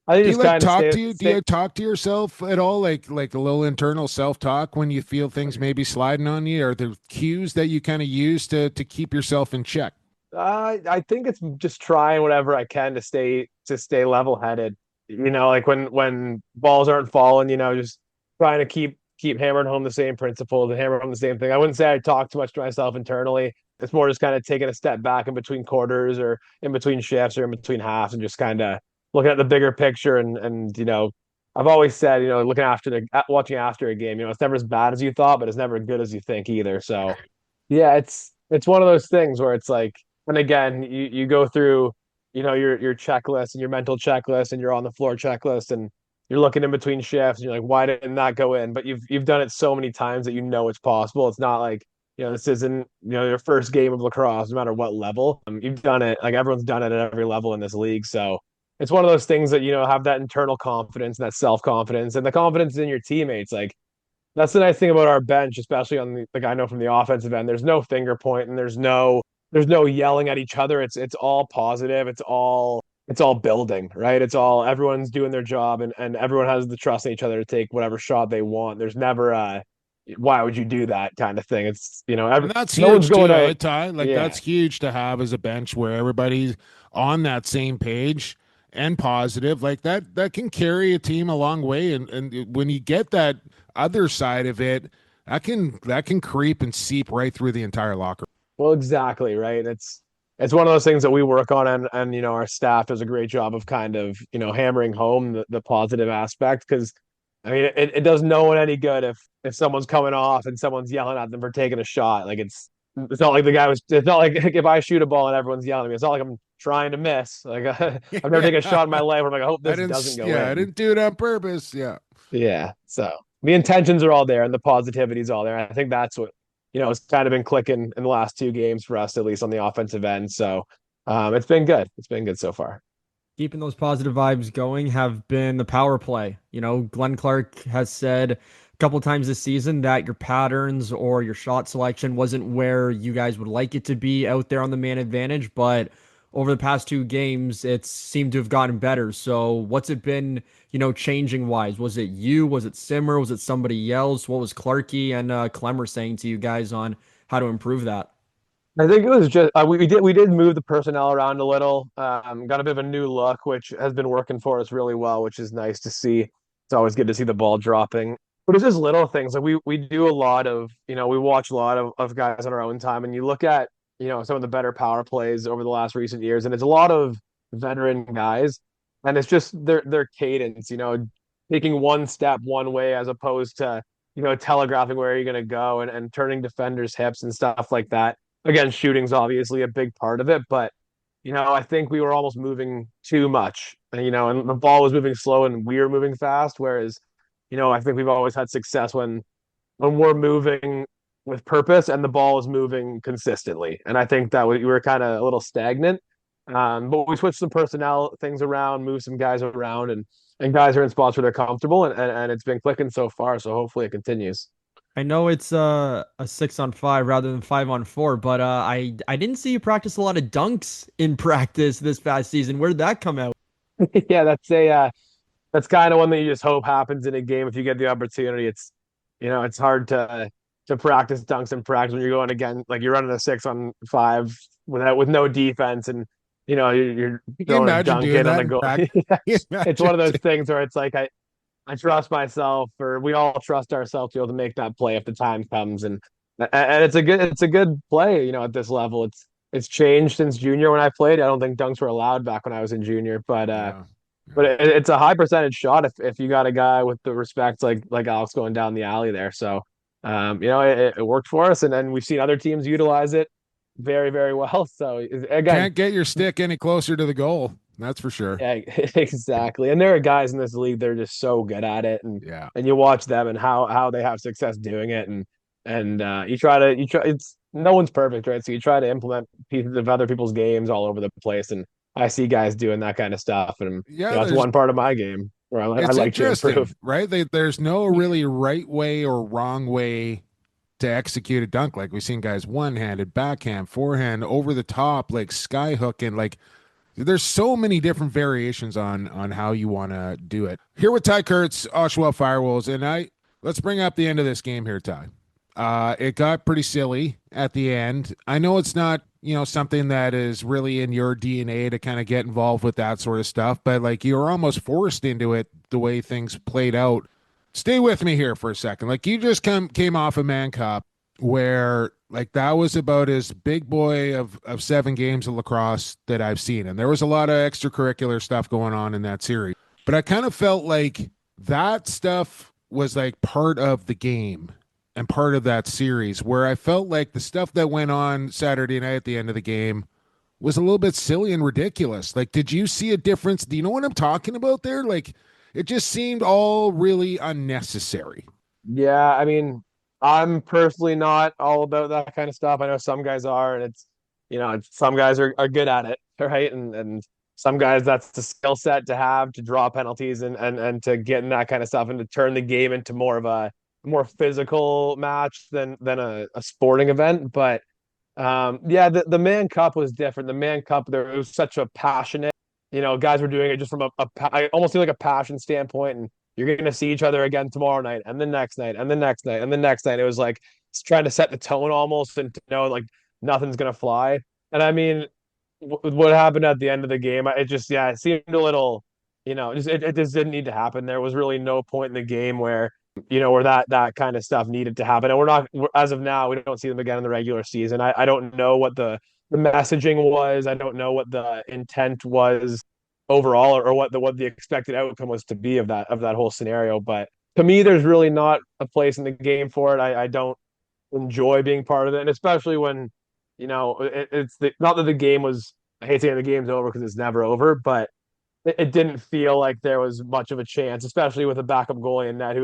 I think Do you just like kind of talk stay, to you? Do stay. you talk to yourself at all? Like a little internal self talk when you feel things maybe sliding on you? Are there cues that you kind of use to keep yourself in check? I think it's just trying whatever I can to stay level headed. Like when balls aren't falling, just trying to keep hammering home the same principles and hammer home the same thing. I wouldn't say I talk too much to myself internally. It's more just kind of taking a step back in between quarters or in between shifts or in between halves and just kind of looking at the bigger picture and I've always said, looking watching after a game, it's never as bad as you thought, but it's never as good as you think either. So yeah, it's one of those things where it's like, and again, you go through, your checklist and your mental checklist and you're on the floor checklist and you're looking in between shifts and you're like, why didn't that go in? But you've done it so many times that it's possible. It's not like, this isn't, your first game of lacrosse, no matter what level. You've done it, like everyone's done it at every level in this league. So it's one of those things that, have that internal confidence and that self-confidence and the confidence in your teammates. Like that's the nice thing about our bench, especially on the I know from the offensive end. There's no finger point and there's no yelling at each other. It's all positive. It's all building, right? It's all everyone's doing their job and everyone has the trust in each other to take whatever shot they want. There's never why would you do that kind of thing. It's And that's no one's huge too, going out. Ty. Like Yeah. that's huge to have as a bench where everybody's on that same page and positive. Like that can carry a team a long way. And when you get that other side of it, that can creep and seep right through the entire locker room. Well, exactly, right. It's one of those things that we work on and our staff does a great job of kind of, hammering home the positive aspect because I mean it does no one any good if someone's coming off and someone's yelling at them for taking a shot. Like it's not like it's not like if I shoot a ball and everyone's yelling at me. It's not like I'm trying to miss. Like I've never taken a shot in my life where I'm like, I hope this doesn't go in. I didn't do it on purpose. Yeah. Yeah. So the intentions are all there and the positivity is all there. I think that's what, it's kind of been clicking in the last two games for us, at least on the offensive end. So it's been good. It's been good so far. Keeping those positive vibes going have been the power play. Glenn Clark has said a couple times this season that your patterns or your shot selection wasn't where you guys would like it to be out there on the man advantage, but over the past two games, it's seemed to have gotten better. So what's it been, changing wise? Was it you? Was it Simmer? Was it somebody else? What was Clarkey and Clemmer saying to you guys on how to improve that? I think it was just we did move the personnel around a little. Got a bit of a new look, which has been working for us really well, which is nice to see. It's always good to see the ball dropping. But it's just little things. Like we do a lot of, we watch a lot of guys on our own time, and you look at, some of the better power plays over the last recent years, and it's a lot of veteran guys. and it's just their cadence, taking one step one way as opposed to, telegraphing where you're going to go, and turning defenders' hips and stuff like that. Again, shooting's obviously a big part of it, but I think we were almost moving too much, and the ball was moving slow and we were moving fast. Whereas, I think we've always had success when we're moving with purpose and the ball is moving consistently. And I think that we were kind of a little stagnant. But we switched some personnel things around, moved some guys around, and guys are in spots where they're comfortable, and it's been clicking so far. So hopefully it continues. I know it's a 6-on-5 rather than 5-on-4, but I didn't see you practice a lot of dunks in practice this past season. Where did that come out? Yeah, that's kind of one that you just hope happens in a game if you get the opportunity. It's hard to practice dunks in practice when you're going again, like you're running a 6-on-5 with no defense, and you're You can throwing a imagine dunk doing in on that the in goal. practice. It's one of those things where it's like I trust myself, or we all trust ourselves to be able to make that play if the time comes, and it's a good play. At this level, it's changed since junior when I played. I don't think dunks were allowed back when I was in junior, but Yeah. it's a high percentage shot if you got a guy with the respect like Alex going down the alley there. So, it worked for us, and then we've seen other teams utilize it very, very well. So again, Can't get your stick any closer to the goal. That's for sure. yeah, exactly. And there are guys in this league that are just so good at it, and Yeah. and you watch them and how they have success doing it, and you try. It's no one's perfect, right? So you try to implement pieces of other people's games all over the place, and I see guys doing that kind of stuff, and Yeah, it's one part of my game where I it's like to interesting, improve. right? There's no really right way or wrong way to execute a dunk. Like we've seen guys one-handed, backhand, forehand, over the top, like sky hooking. Like there's so many different variations on how you want to do it. Here with Tye Kurtz, Oshawa Firewolves, and let's bring up the end of this game here, Tye. It got pretty silly at the end. I know it's not, something that is really in your DNA to kind of get involved with that sort of stuff, but like you were almost forced into it the way things played out. Stay with me here for a second. Like you just came off a Man Cup where like that was about as big boy of 7 games of lacrosse that I've seen. And there was a lot of extracurricular stuff going on in that series. But I kind of felt like that stuff was like part of the game and part of that series, where I felt like the stuff that went on Saturday night at the end of the game was a little bit silly and ridiculous. Like, did you see a difference? Do you know what I'm talking about there? Like, it just seemed all really unnecessary. Yeah, I mean, I'm personally not all about that kind of stuff. I know some guys are, and some guys are good at it, right? And some guys that's the skill set to have to draw penalties and to get in that kind of stuff and to turn the game into more of a more physical match than a sporting event. But yeah, the Man Cup was different. The Man Cup, there was such a passionate, guys were doing it just from I almost feel like a passion standpoint, and you're going to see each other again tomorrow night and the next night and the next night and the next night. It was like it's trying to set the tone almost, and to know like nothing's going to fly. And I mean, what happened at the end of the game, it seemed a little, it just didn't need to happen. There was really no point in the game where that kind of stuff needed to happen. And as of now, we don't see them again in the regular season. I don't know what the messaging was. I don't know what the intent was overall, or what the expected outcome was to be of that whole scenario. But to me, there's really not a place in the game for it. I don't enjoy being part of it, and especially when not that the game was. I hate saying the game's over because it's never over, but it didn't feel like there was much of a chance, especially with a backup goalie in net who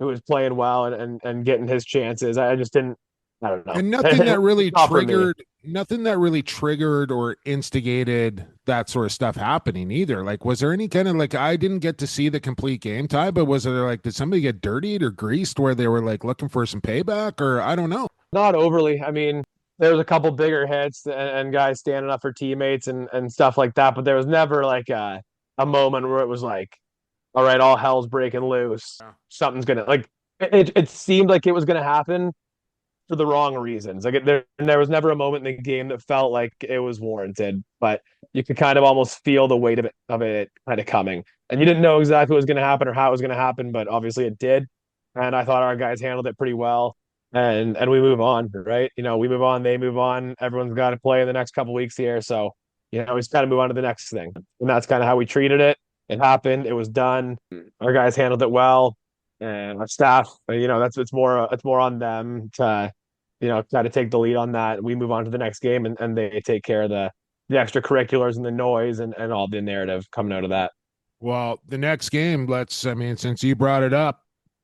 was playing well and getting his chances. I just didn't. I don't know. And nothing that really Not for me. triggered or instigated that sort of stuff happening either. Like, was there any kind of like, I didn't get to see the complete game, Tye, but was there like, did somebody get dirtied or greased where they were like looking for some payback, or I don't know? Not overly. I mean, there was a couple bigger hits and guys standing up for teammates and stuff like that, but there was never like a moment where it was like, all right, all hell's breaking loose. Something's gonna like it seemed like it was gonna happen for the wrong reasons. Like there was never a moment in the game that felt like it was warranted, but you could kind of almost feel the weight of it kind of coming. And you didn't know exactly what was gonna happen or how it was gonna happen, but obviously it did. And I thought our guys handled it pretty well. And we move on, right? We move on, they move on. Everyone's got to play in the next couple weeks here. So, we just got to move on to the next thing. And that's kind of how we treated it. it happened. It was done. Our guys handled it well, and our staff, it's more on them to, try to take the lead on that. We move on to the next game, and they take care of the extracurriculars and the noise and all the narrative coming out of that. Well, the next game, since you brought it up,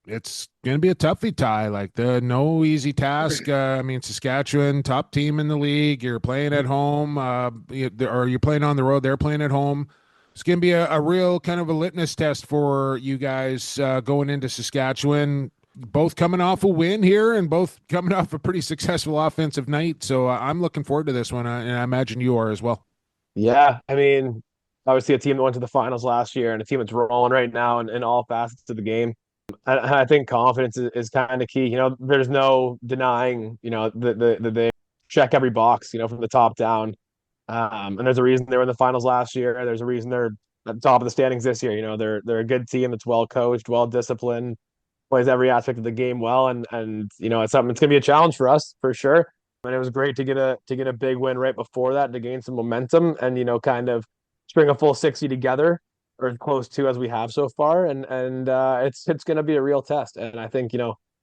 it's going to be a toughie, Ty. Like no easy task. Saskatchewan, top team in the league. You're playing at home, or you're playing on the road. They're playing at home. It's going to be a real kind of a litmus test for you guys going into Saskatchewan. Both coming off a win here and both coming off a pretty successful offensive night. So I'm looking forward to this one, and I imagine you are as well. Yeah, I mean, obviously a team that went to the finals last year and a team that's rolling right now in all facets of the game. I think confidence is kind of key. There's no denying, they check every box, from the top down. And there's a reason they were in the finals last year. There's a reason they're at the top of the standings this year. They're a good team that's well coached, well disciplined, plays every aspect of the game well, and it's something. It's gonna be a challenge for us for sure. And it was great to get a big win right before that to gain some momentum and kind of string a full 60 together, or as close to as we have so far. And it's gonna be a real test. And I think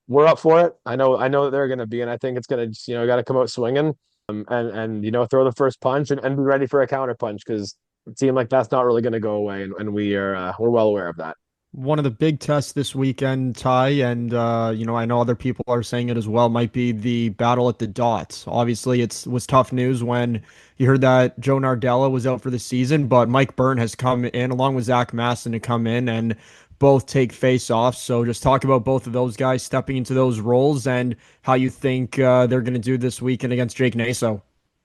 we're up for it. I know that they're gonna be, and I think it's gonna got to come out swinging, and throw the first punch and be ready for a counter punch, because it seemed like that's not really gonna go away, and we're well aware of that. One of the big tests this weekend, Ty, and I know other people are saying it as well, might be the battle at the dots. Obviously, was tough news when you heard that Joe Nardella was out for the season, but Mike Byrne has come in along with Zach Masson to come in and both take face-offs. So just talk about both of those guys stepping into those roles and how you think they're going to do this weekend against Jake Naso.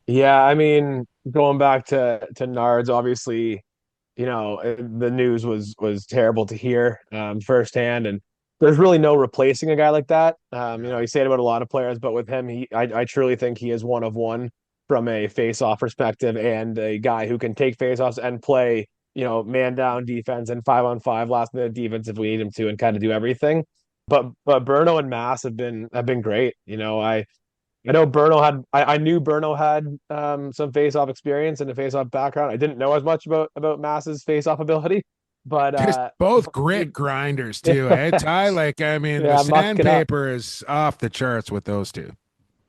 Yeah, I mean, going back to Nards, obviously, the news was terrible to hear firsthand, and there's really no replacing a guy like that. You say it about a lot of players, but with him, I truly think he is one of one from a face-off perspective, and a guy who can take face-offs and play, man down defense and 5-on-5 last minute defense if we need him to, and kind of do everything. But Berno and Mass have been great. I know I knew Berno had some face-off experience and a face-off background. I didn't know as much about Mass's face-off ability, but Just both grit grinders too, eh, Ty? The sandpaper is off the charts with those two.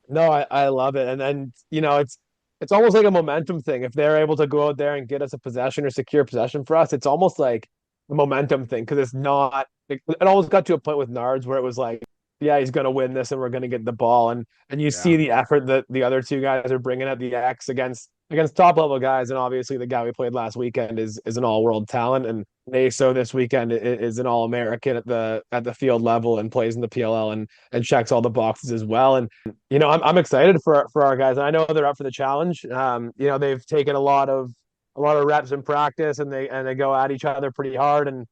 No, I love it, and then it's almost like a momentum thing. If they're able to go out there and get us a possession or secure possession for us, it's almost like a momentum thing, because it's not. It almost got to a point with Nards where it was like, yeah, he's going to win this and we're going to get the ball. And you see the effort that the other two guys are bringing at the X against top level guys. And obviously the guy we played last weekend is an all world talent. And Naso this weekend is an all American at the field level and plays in the PLL and checks all the boxes as well. And, I'm excited for our guys. And I know they're up for the challenge. They've taken a lot of reps in practice, and they go at each other pretty hard. And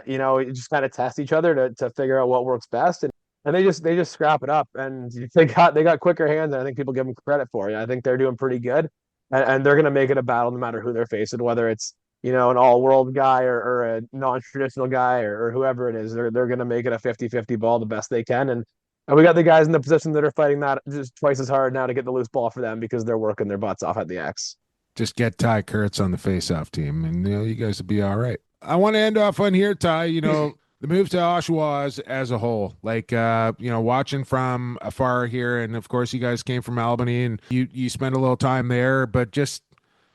you just kind of test each other to figure out what works best, and they just scrap it up, and they got quicker hands, and I think people give them credit for it. I think they're doing pretty good, and they're going to make it a battle no matter who they're facing, whether it's an all-world guy or a non-traditional guy or whoever it is. They're going to make it a 50-50 ball the best they can, and we got the guys in the position that are fighting that just twice as hard now to get the loose ball for them, because they're working their butts off at the X. Just get Tye Kurtz on the face-off team, and you guys will be all right. I want to end off on here, Ty. The move to Oshawa as a whole, watching from afar here, and of course you guys came from Albany and you spent a little time there, but just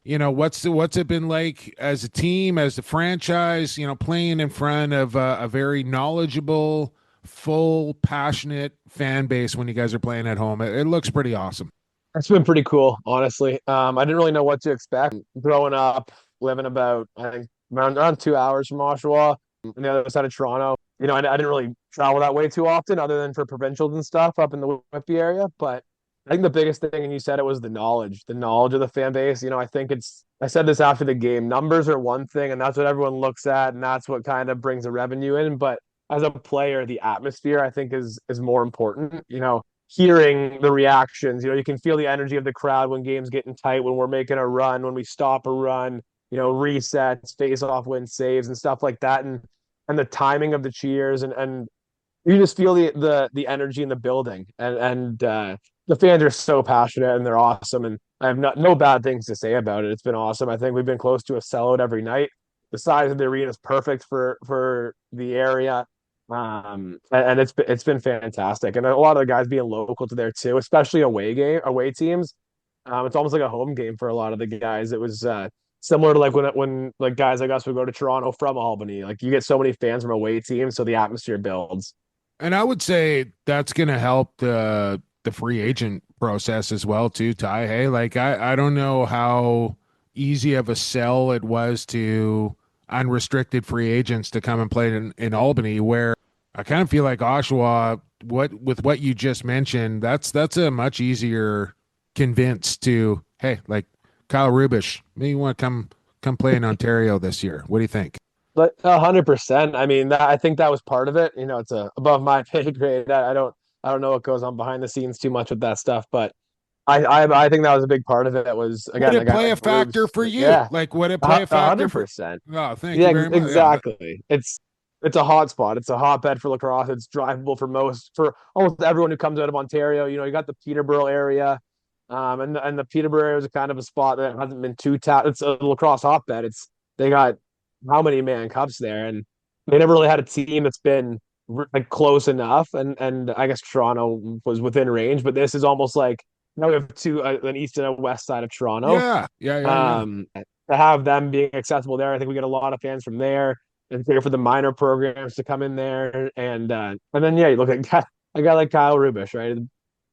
what's it been like as a team, as a franchise, playing in front of a very knowledgeable, full, passionate fan base when you guys are playing at home. It looks pretty awesome. It's been pretty cool, honestly. I didn't really know what to expect growing up, living about, I think, around 2 hours from Oshawa, on the other side of Toronto. I didn't really travel that way too often, other than for provincials and stuff up in the Whitby area. But I think the biggest thing, and you said it, was the knowledge of the fan base. I think I said this after the game, numbers are one thing, and that's what everyone looks at, and that's what kind of brings the revenue in. But as a player, the atmosphere, I think, is more important. Hearing the reactions, you can feel the energy of the crowd when games getting tight, when we're making a run, when we stop a run, resets, face-off win saves and stuff like that, and the timing of the cheers, and you just feel the energy in the building, and the fans are so passionate and they're awesome, and I have no bad things to say about it. It's been awesome. I think we've been close to a sellout every night. The size of the arena is perfect for the area. And it's been fantastic. And a lot of the guys being local to there too, especially away teams. It's almost like a home game for a lot of the guys. It was similar to like when like guys like us would go to Toronto from Albany. Like you get so many fans from away teams, so the atmosphere builds. And I would say that's going to help the free agent process as well too, Ty. Hey, like I don't know how easy of a sell it was to unrestricted free agents to come and play in Albany, where I kind of feel like Oshawa, with what you just mentioned, that's a much easier convince to, hey, like Kyle Rubish, maybe you want to come play in Ontario this year. What do you think? But 100%. I mean, I think that was part of it. You know, it's above my pay grade. I don't know what goes on behind the scenes too much with that stuff, but I think that was a big part of it. That was again, would it play a factor for you? Yeah, like would it play a factor? 100%. Oh, thank you very much. Exactly. Yeah. It's a hot spot. It's a hotbed for lacrosse. It's drivable for almost everyone who comes out of Ontario. You know, you got the Peterborough area, and the Peterborough area is kind of a spot that hasn't been too tapped. It's a lacrosse hotbed. They got how many man cups there, and they never really had a team that's been like close enough. And I guess Toronto was within range, but this is almost like. Now we have two, an east and a west side of Toronto. Yeah. To have them being accessible there, I think we get a lot of fans from there. And there for the minor programs to come in there, and then you look at a guy like Kyle Rubish, right?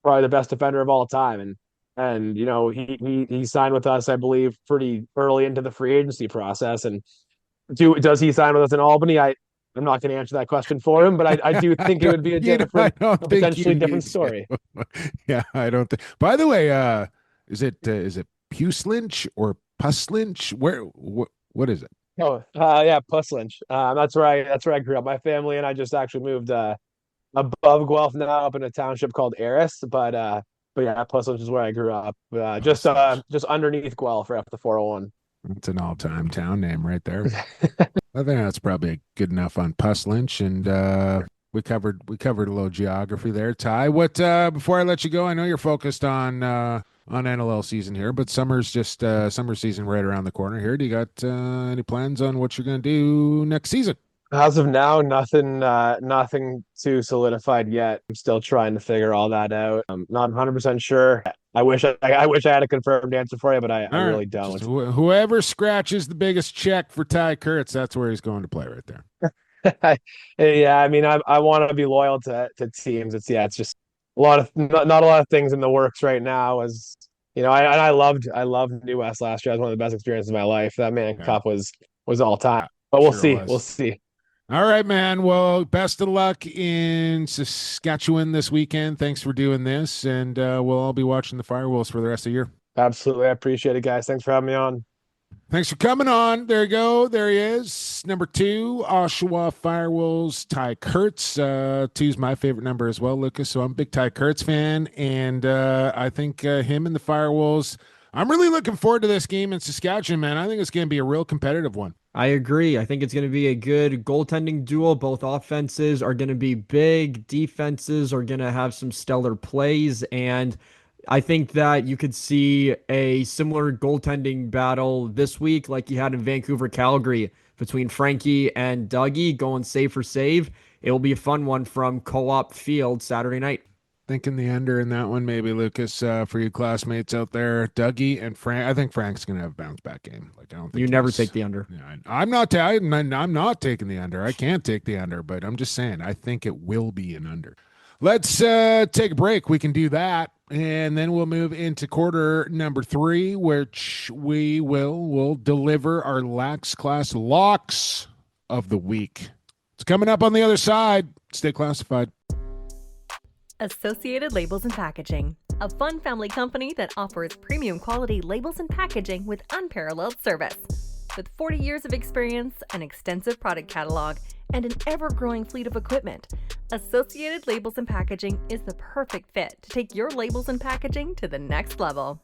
Probably the best defender of all time, and you know he signed with us, I believe, pretty early into the free agency process. And does he sign with us in Albany? I'm not going to answer that question for him, but I do think it would be a potentially different story. Yeah, I don't think. By the way, is it Puslinch or Puslinch? What is it? Oh, yeah, Puslinch. That's where I grew up. My family and I just actually moved above Guelph now, up in a township called Eris. But yeah, Puslinch is where I grew up. Just underneath Guelph, right up the 401. It's an all-time town name right there. I think that's probably good enough on Puslinch, and we covered a little geography there. Ty, what before I let you go, I know you're focused on NLL season here, but summer season right around the corner here. Do you got any plans on what you're going to do next season? As of now, nothing too solidified yet. I'm still trying to figure all that out. I'm not 100% sure. I wish I had a confirmed answer for you, but I really don't. Whoever scratches the biggest check for Tye Kurtz, that's where he's going to play right there. Yeah, I mean, I want to be loyal to teams. It's just a lot of not a lot of things in the works right now. As you know, I loved New West last year. It was one of the best experiences of my life. That Man Cup was all time. But we'll see. We'll see. All right, man. Well, best of luck in Saskatchewan this weekend. Thanks for doing this, and we'll all be watching the Firewolves for the rest of the year. Absolutely. I appreciate it, guys. Thanks for having me on. Thanks for coming on. There you go. There he is. Number 2, Oshawa Firewolves, Tye Kurtz. 2's my favorite number as well, Lucas. So I'm a big Tye Kurtz fan, and I think him and the Firewolves, I'm really looking forward to this game in Saskatchewan, man. I think it's going to be a real competitive one. I agree. I think it's going to be a good goaltending duel. Both offenses are going to be big. Defenses are going to have some stellar plays. And I think that you could see a similar goaltending battle this week like you had in Vancouver, Calgary, between Frankie and Dougie going save for save. It will be a fun one from Co-op Field Saturday night. Thinking the under in that one, maybe, Lucas, for you classmates out there, Dougie and Frank. I think Frank's going to have a bounce back game. Like I don't think you never take the under. Yeah, I'm not taking the under. I can't take the under, but I'm just saying I think it will be an under. Let's take a break. We can do that, and then we'll move into quarter number 3, which we'll deliver our Lax Class locks of the week. It's coming up on the other side. Stay classified. Associated Labels and Packaging, a fun family company that offers premium quality labels and packaging with unparalleled service. With 40 years of experience, an extensive product catalog, and an ever-growing fleet of equipment, Associated Labels and Packaging is the perfect fit to take your labels and packaging to the next level.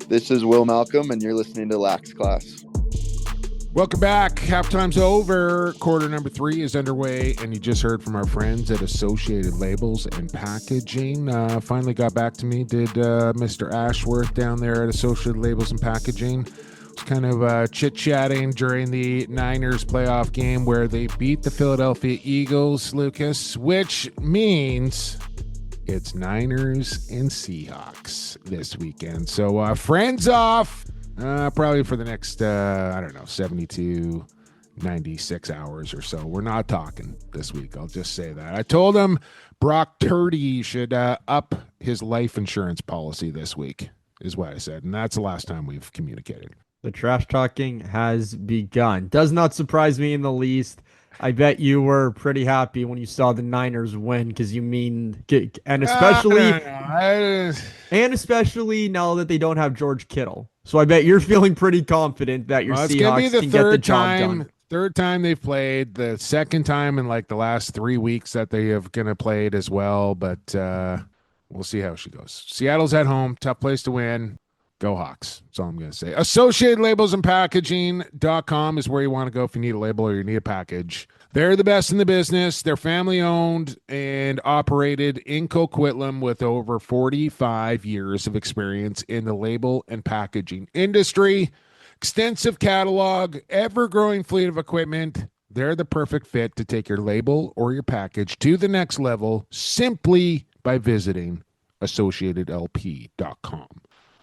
This is Will Malcolm, and you're listening to Lax Class. Welcome back. Halftime's over. Quarter number 3 is underway, and you just heard from our friends at Associated Labels and Packaging. Finally got back to me. Did Mr. Ashworth down there at Associated Labels and Packaging kind of chit-chatting during the Niners playoff game where they beat the Philadelphia Eagles, Lucas, which means it's Niners and Seahawks this weekend. So friends off probably for the next, 72, 96 hours or so. We're not talking this week. I'll just say that. I told him Brock Purdy should up his life insurance policy this week, is what I said. And that's the last time we've communicated. The trash talking has begun. Does not surprise me in the least. I bet you were pretty happy when you saw the Niners win because and especially now that they don't have George Kittle. So I bet you're feeling pretty confident that your Seahawks can get the job done. Third time they've played, the second time in like the last 3 weeks that they have gonna played as well, but we'll see how she goes. Seattle's at home, tough place to win. Go Hawks. That's all I'm going to say. Associated Labels and Packaging.com is where you want to go if you need a label or you need a package. They're the best in the business. They're family owned and operated in Coquitlam with over 45 years of experience in the label and packaging industry. Extensive catalog, ever-growing fleet of equipment. They're the perfect fit to take your label or your package to the next level simply by visiting AssociatedLP.com.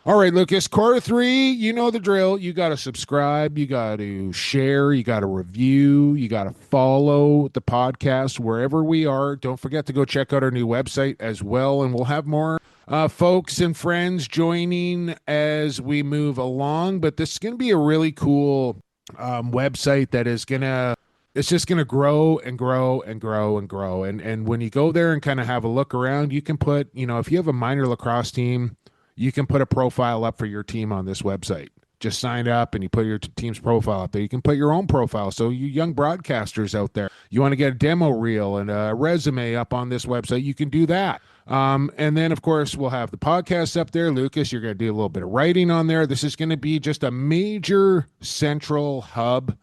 All right, Lucas, quarter three, you know the drill. You got to subscribe. You got to share. You got to review. You got to follow the podcast wherever we are. Don't forget to go check out our new website as well. And we'll have more folks and friends joining as we move along. But this is going to be a really cool website that is going to, it's just going to grow and grow and grow and grow. And when you go there and kind of have a look around, you can put, if you have a minor lacrosse team, you can put a profile up for your team on this website. Just sign up and you put your team's profile up there. You can put your own profile. So you young broadcasters out there, you want to get a demo reel and a resume up on this website, you can do that. And then, of course, we'll have the podcast up there. Lucas, you're going to do a little bit of writing on there. This is going to be just a major central hub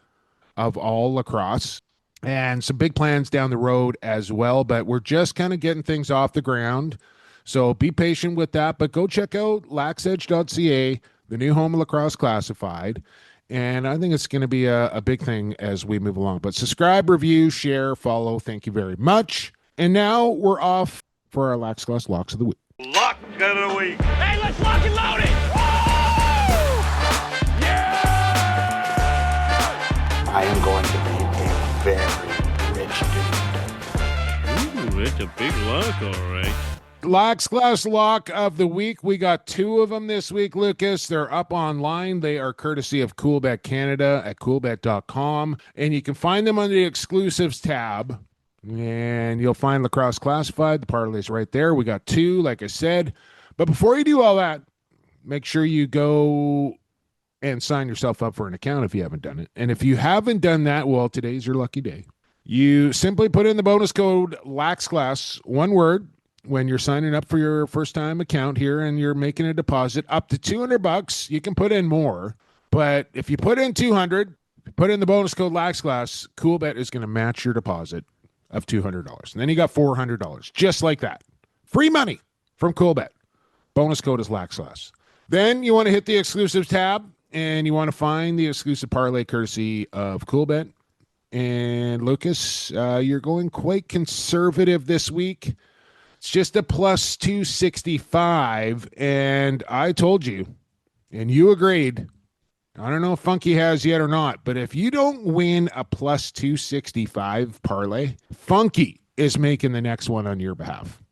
of all lacrosse and some big plans down the road as well. But we're just kind of getting things off the ground. So be patient with that, but go check out laxedge.ca, the new home of Lacrosse Classified, and I think it's going to be a big thing as we move along. But subscribe, review, share, follow. Thank you very much. And now we're off for our Lax Class Locks of the Week. Lock of the week. Hey, let's lock and load it. Woo! Yeah! I am going to be a very rich dude. Ooh, it's a big lock, all right. Lax Class Lock of the Week. We got two of them this week, Lucas. They're up online. They are courtesy of Coolbet Canada at coolbet.com. And you can find them under the exclusives tab. And you'll find Lacrosse Classified. The parlay's right there. We got two, like I said. But before you do all that, make sure you go and sign yourself up for an account if you haven't done it. And if you haven't done that, well, today's your lucky day. You simply put in the bonus code LAXClass, one word, when you're signing up for your first time account here and you're making a deposit up to $200. You can put in more, but if you put in 200, put in the bonus code LAXClass, Coolbet is going to match your deposit of $200. And then you got $400, just like that. Free money from Coolbet. Bonus code is LAXClass. Then you want to hit the exclusives tab and you want to find the exclusive parlay courtesy of Coolbet. And Lucas, you're going quite conservative this week. It's just a plus 265, and I told you, and you agreed. I don't know if Funky has yet or not, but if you don't win a plus 265 parlay, Funky is making the next one on your behalf.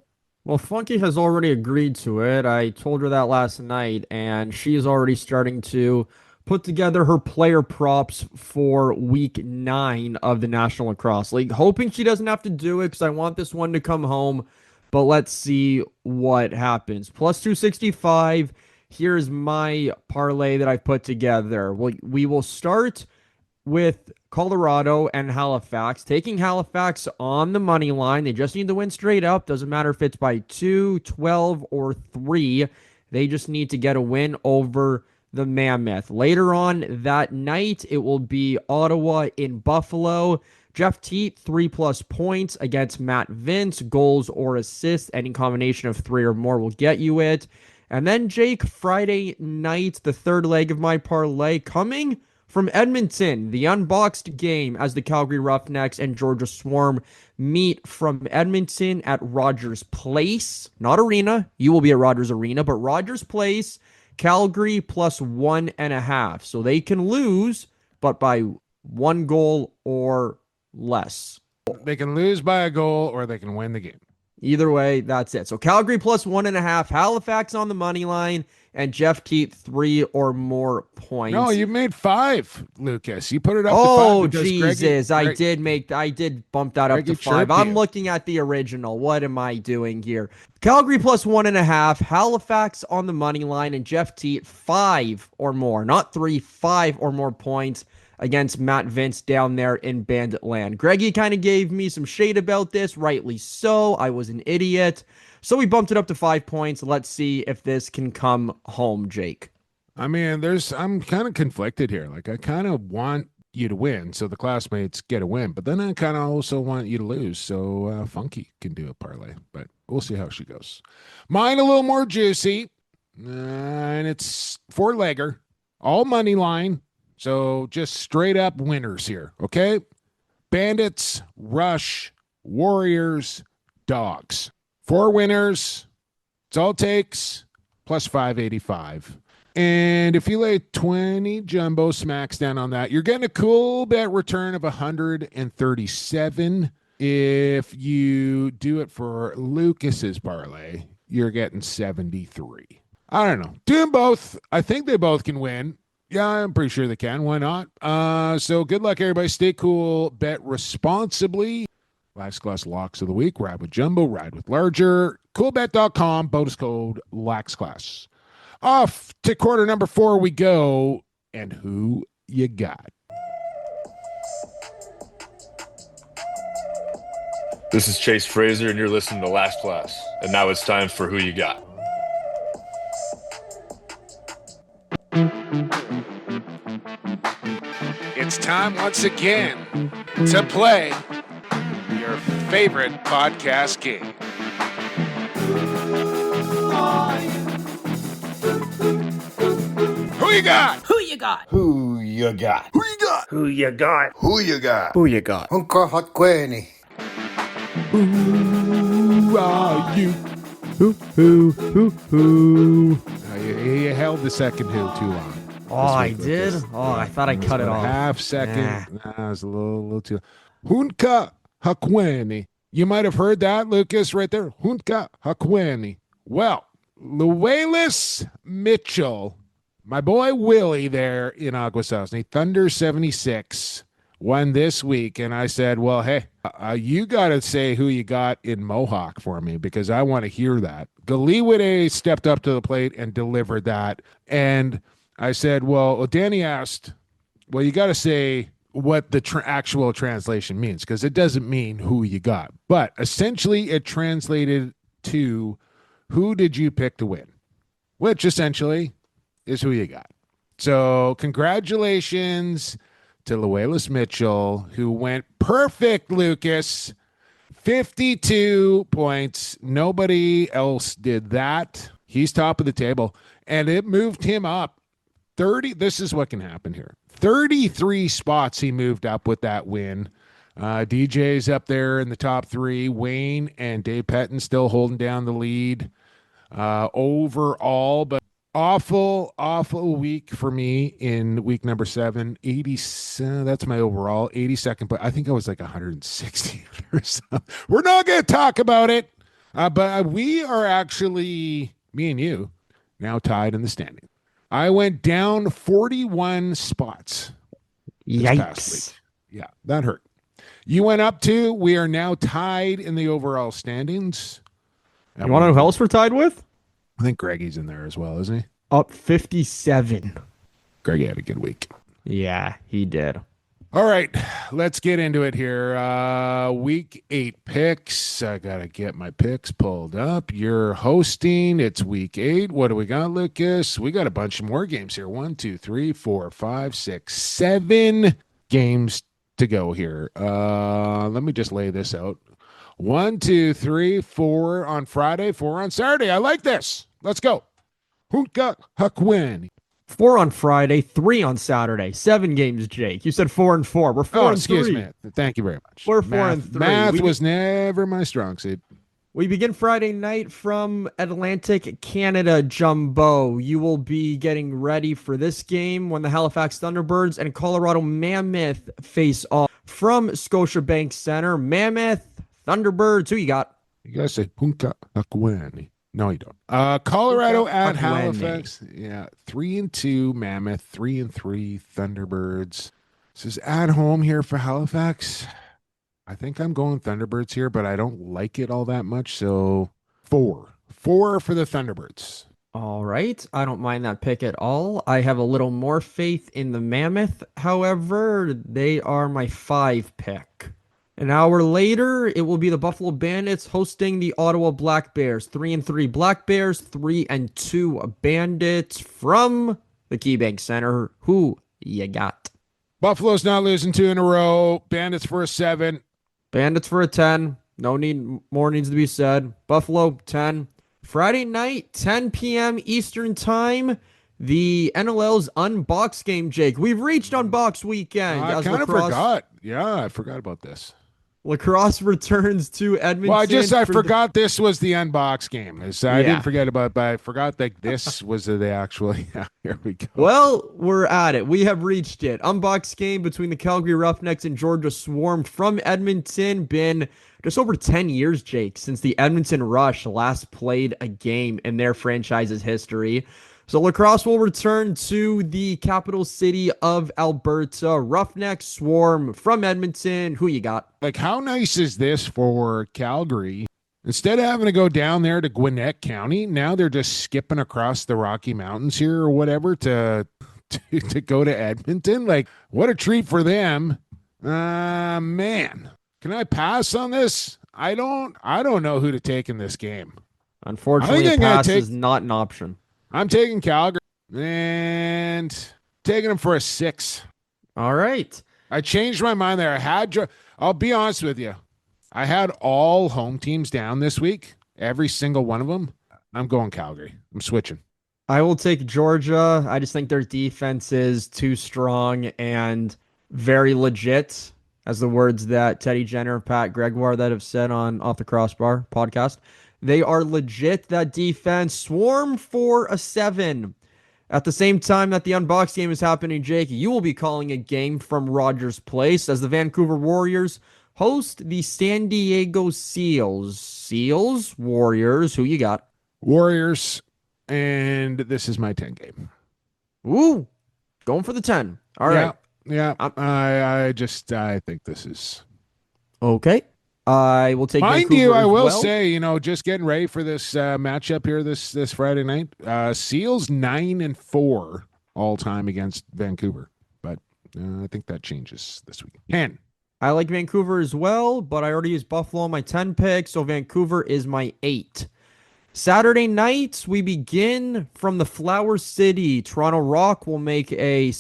Well, Funky has already agreed to it. I told her that last night, and she's already starting to put together her player props for week 9 of the National Lacrosse League, hoping she doesn't have to do it because I want this one to come home. But let's see what happens. Plus 265. Here's my parlay that I've put together. We will start with Colorado and Halifax. Taking Halifax on the money line. They just need to win straight up. Doesn't matter if it's by 2, 12, or 3. They just need to get a win over the Mammoth. Later on that night, it will be Ottawa in Buffalo. Jeff Teat, 3+ points against Matt Vince. Goals or assists, any combination of 3 or more will get you it. And then, Jake, Friday night, the third leg of my parlay coming from Edmonton, the unboxed game as the Calgary Roughnecks and Georgia Swarm meet from Edmonton at Rogers Place. Not Arena. You will be at Rogers Arena, but Rogers Place, Calgary plus 1.5. So they can lose, but by 1 goal or less. They can lose by a goal or they can win the game. Either way, that's it. So Calgary plus 1.5, Halifax on the money line, and Jeff Teat 3 or more points. No, you made 5, Lucas. You put it up to 5. because Jesus. I Greggy did bump that up to 5. chirped I'm you. looking at the original. What am I doing here? Calgary plus 1.5, Halifax on the money line, and Jeff Teat 5 or more. Not 3, 5 or more points against Matt Vince down there in Bandit Land. Greggy kind of gave me some shade about this, rightly so. I was an idiot. So we bumped it up to 5 points. Let's see if this can come home, Jake. I mean, I'm kind of conflicted here. Like, I kind of want you to win so the classmates get a win, but then I kind of also want you to lose so Funky can do a parlay, but we'll see how she goes. Mine a little more juicy, and it's 4-legger, all money line. So just straight up winners here, okay? Bandits, Rush, Warriors, Dogs. 4 winners. It's all it takes, plus 585. And if you lay 20 jumbo smacks down on that, you're getting a Coolbet return of 137. If you do it for Lucas's parlay, you're getting 73. I don't know. Do them both. I think they both can win. Yeah, I'm pretty sure they can. Why not? So good luck, everybody. Stay cool. Bet responsibly. Lax Class locks of the week. Ride with Jumbo. Ride with Larger. Coolbet.com. Bonus code Lax Class. Off to quarter number 4 we go. And who you got? This is Chase Fraser, and you're listening to Lax Class. And now it's time for Who You Got. It's time once again to play your favorite podcast game. Who you got? Who you got? Who you got? Who you got? Who you got? Who you got? Who you got? Hunka Hotqueni. Who are you? Who? You held the second who too long. Oh, I did? Oh, I thought I cut it off. Half second. Nah, it was a little too. Hunka Hakweni. You might have heard that, Lucas, right there. Hunka Hakweni. Well, Llewellyn Mitchell, my boy Willie there in Aguasasne, Thunder 76, won this week. And I said, well, hey, you got to say who you got in Mohawk for me because I want to hear that. Galiwade stepped up to the plate and delivered that. And I said, well, Danny asked, well, you got to say what the actual translation means because it doesn't mean who you got. But essentially it translated to who did you pick to win, which essentially is who you got. So congratulations to Llewellyn Mitchell, who went perfect, Lucas. 52 points. Nobody else did that. He's top of the table. And it moved him up 30. This is what can happen here. 33 spots he moved up with that win. DJ's up there in the top 3. Wayne and Dave Pettin still holding down the lead overall. But awful week for me in week number 7. 80. That's my overall 82nd. But I think I was like 160 or something. We're not going to talk about it. But we are actually, me and you, now tied in the standing. I went down 41 spots. Yikes. Yeah, that hurt. You went up 2. We are now tied in the overall standings. You want to know who else we're tied with? I think Greggy's in there as well, isn't he? Up 57. Greggy had a good week. Yeah, he did. All right, let's get into it here. Week 8 picks. I got to get my picks pulled up. You're hosting. It's week 8. What do we got, Lucas? We got a bunch of more games here. 1, 2, 3, 4, 5, 6, 7 games to go here. Let me just lay this out. 1, 2, 3, 4 on Friday, 4 on Saturday. I like this. Let's go. Hunka Hakwen. 4 on Friday, 3 on Saturday. 7 games, Jake. You said 4 and 4. We're 4 and 3. Excuse me. Thank you very much. We're 4 and 3. Math was never my strong suit. We begin Friday night from Atlantic Canada, Jumbo. You will be getting ready for this game when the Halifax Thunderbirds and Colorado Mammoth face off from Scotiabank Center. Mammoth, Thunderbirds, who you got? You guys say Hunka Hakwen. No, you don't. Colorado at Halifax. Yeah, 3-2 Mammoth, 3-3 Thunderbirds. This is at home here for Halifax. I think I'm going Thunderbirds here, but I don't like it all that much. So 4 for the Thunderbirds. All right. I don't mind that pick at all. I have a little more faith in the Mammoth. However, they are my 5 pick. An hour later, it will be the Buffalo Bandits hosting the Ottawa Black Bears. 3-3 Black Bears, 3-2 Bandits from the KeyBank Center. Who you got? Buffalo's not losing 2 in a row. Bandits for a 7. Bandits for a 10. More needs to be said. Buffalo, 10. Friday night, 10 p.m. Eastern Time. The NLL's Unbox game, Jake. We've reached Unbox weekend. I kind of forgot. Yeah, I forgot about this. Lacrosse returns to Edmonton. Well, I forgot this was the Unbox game. I didn't forget about it, but I forgot that this was the actual. Yeah, here we go. Well, we're at it. We have reached it. Unbox game between the Calgary Roughnecks and Georgia Swarm from Edmonton. Been just over 10 years, Jake, since the Edmonton Rush last played a game in their franchise's history. So Lacrosse will return to the capital city of Alberta. Roughneck Swarm from Edmonton. Who you got? Like, how nice is this for Calgary? Instead of having to go down there to Gwinnett County, now they're just skipping across the Rocky Mountains here or whatever to go to Edmonton. Like, what a treat for them. Man, can I pass on this? I don't know who to take in this game. Unfortunately, a pass is not an option. I'm taking Calgary and taking them for a 6. All right. I changed my mind there. I'll be honest with you. I had all home teams down this week, every single one of them. I'm going Calgary. I'm switching. I will take Georgia. I just think their defense is too strong and very legit, as the words that Teddy Jenner and Pat Gregoire that have said on Off the Crossbar podcast. They are legit, that defense. Swarm for a 7. At the same time that the Unbox game is happening, Jake, you will be calling a game from Rogers Place as the Vancouver Warriors host the San Diego Seals, Warriors, who you got? Warriors, and this is my 10 game. Ooh, going for the 10. All right. Yeah, I think this is... Okay. I will take Mind Vancouver you, I will well. say, just getting ready for this matchup here this Friday night. Seals 9-4 all time against Vancouver, but I think that changes this week. 10. I like Vancouver as well, but I already used Buffalo on my 10 pick, so Vancouver is my 8. Saturday night, we begin from the Flower City. Toronto Rock will make a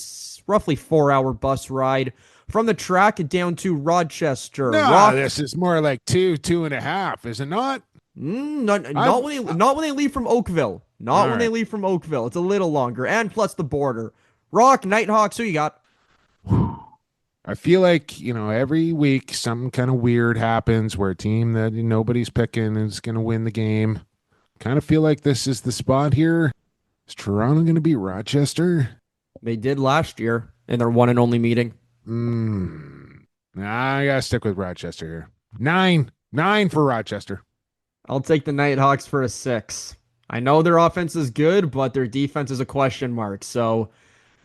roughly 4-hour bus ride from the track down to Rochester. No, this is more like 2.5, is it not? Not when they leave from Oakville. Not when they leave from Oakville. It's a little longer, and plus the border. Rock, Nighthawks, who you got? I feel like, every week something kind of weird happens where a team that nobody's picking is going to win the game. Kind of feel like this is the spot here. Is Toronto going to beat Rochester? They did last year in their one and only meeting. I got to stick with Rochester here. 9 for Rochester. I'll take the Nighthawks for a 6. I know their offense is good, but their defense is a question mark. So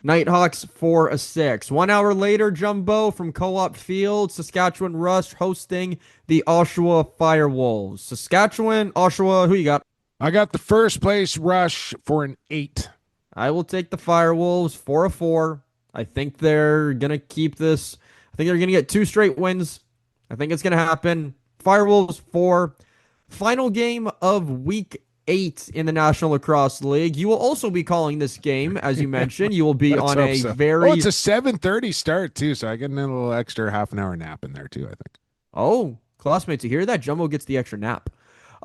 Nighthawks for a 6. 1 hour later, Jumbo from Co-op Field, Saskatchewan Rush hosting the Oshawa Firewolves. Saskatchewan, Oshawa, who you got? I got the first place Rush for an 8. I will take the Firewolves for a 4. I think they're going to keep this. I think they're going to get 2 straight wins. I think it's going to happen. Firewolves 4. Final game of week 8 in the National Lacrosse League. You will also be calling this game, as you mentioned. You will be on a very... Oh, it's a 7:30 start, too, so I get a little extra half an hour nap in there, too, I think. Oh, classmates, you hear that? Jumbo gets the extra nap.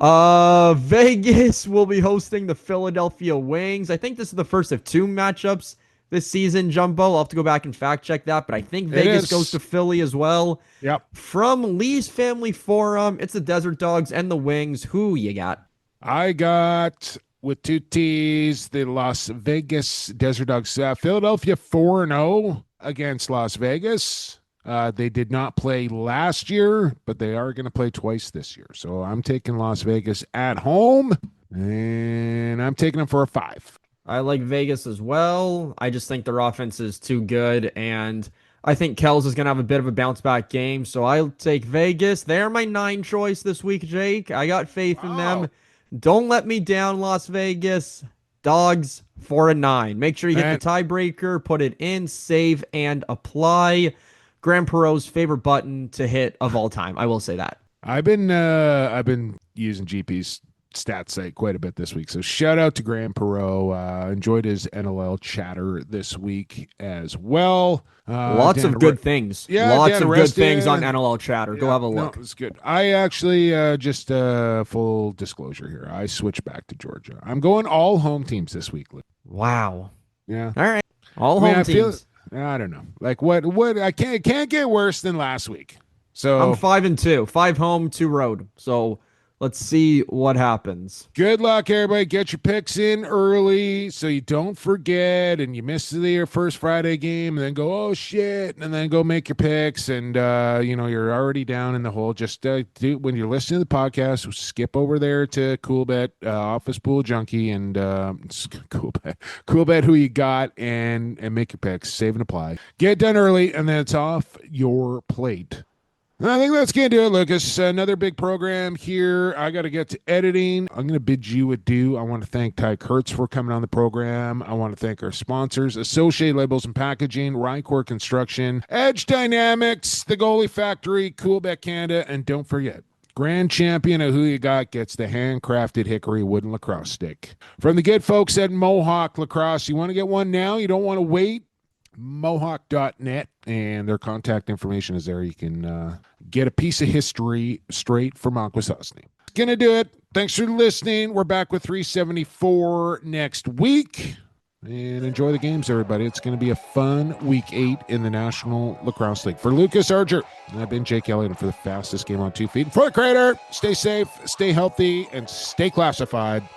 Vegas will be hosting the Philadelphia Wings. I think this is the first of 2 matchups this season, Jumbo. I'll have to go back and fact check that, but I think Vegas goes to Philly as well. Yep. From Lee's Family Forum, it's the Desert Dogs and the Wings. Who you got? I got, with 2 T's, the Las Vegas Desert Dogs. Philadelphia 4-0 against Las Vegas. They did not play last year, but they are going to play twice this year. So I'm taking Las Vegas at home, and I'm taking them for a 5. I like Vegas as well. I just think their offense is too good, and I think Kells is going to have a bit of a bounce-back game, so I'll take Vegas. They're my 9 choice this week, Jake. I got faith in them. Don't let me down, Las Vegas. Dogs for a 9. Make sure you hit the tiebreaker, put it in, save, and apply. Graham Perot's favorite button to hit of all time. I will say that. I've been using GP's stat site quite a bit this week. So shout out to Graham Perot. Enjoyed his NLL chatter this week as well. Lots of good things. Yeah, lots of good things on NLL chatter. Go have a look. No, it's good. I actually just full disclosure here. I switched back to Georgia. I'm going all home teams this week. Wow. Yeah. All right. All home teams. I don't know. Like what I can't get worse than last week. So I'm 5-2. 5 home, 2 road. So let's see what happens. Good luck, everybody. Get your picks in early so you don't forget and you miss your first Friday game and then go, oh, shit, and then go make your picks and, you're already down in the hole. Just when you're listening to the podcast, skip over there to Coolbet, Office Pool Junkie, and Coolbet who you got and make your picks. Save and apply. Get done early, and then it's off your plate. I think that's going to do it, Lucas. Another big program here. I got to get to editing. I'm going to bid you adieu. I want to thank Tye Kurtz for coming on the program. I want to thank our sponsors, Associated Labels and Packaging, RyCor Construction, Edge Dynamics, the Goalie Factory, Coolbet Canada, and don't forget, grand champion of Who You Got gets the handcrafted hickory wooden lacrosse stick. From the good folks at Mohawk Lacrosse, you want to get one now? You don't want to wait? Mohawk.net, and their contact information is there. You can get a piece of history straight from Akwesasne. Gonna do it. Thanks for listening. We're back with 374 next week. And enjoy the games, everybody. It's going to be a fun week 8 in the National Lacrosse League. For Lucas Archer, I've been Jake Elliott for the fastest game on 2 feet. For the Crater, stay safe, stay healthy, and stay classified.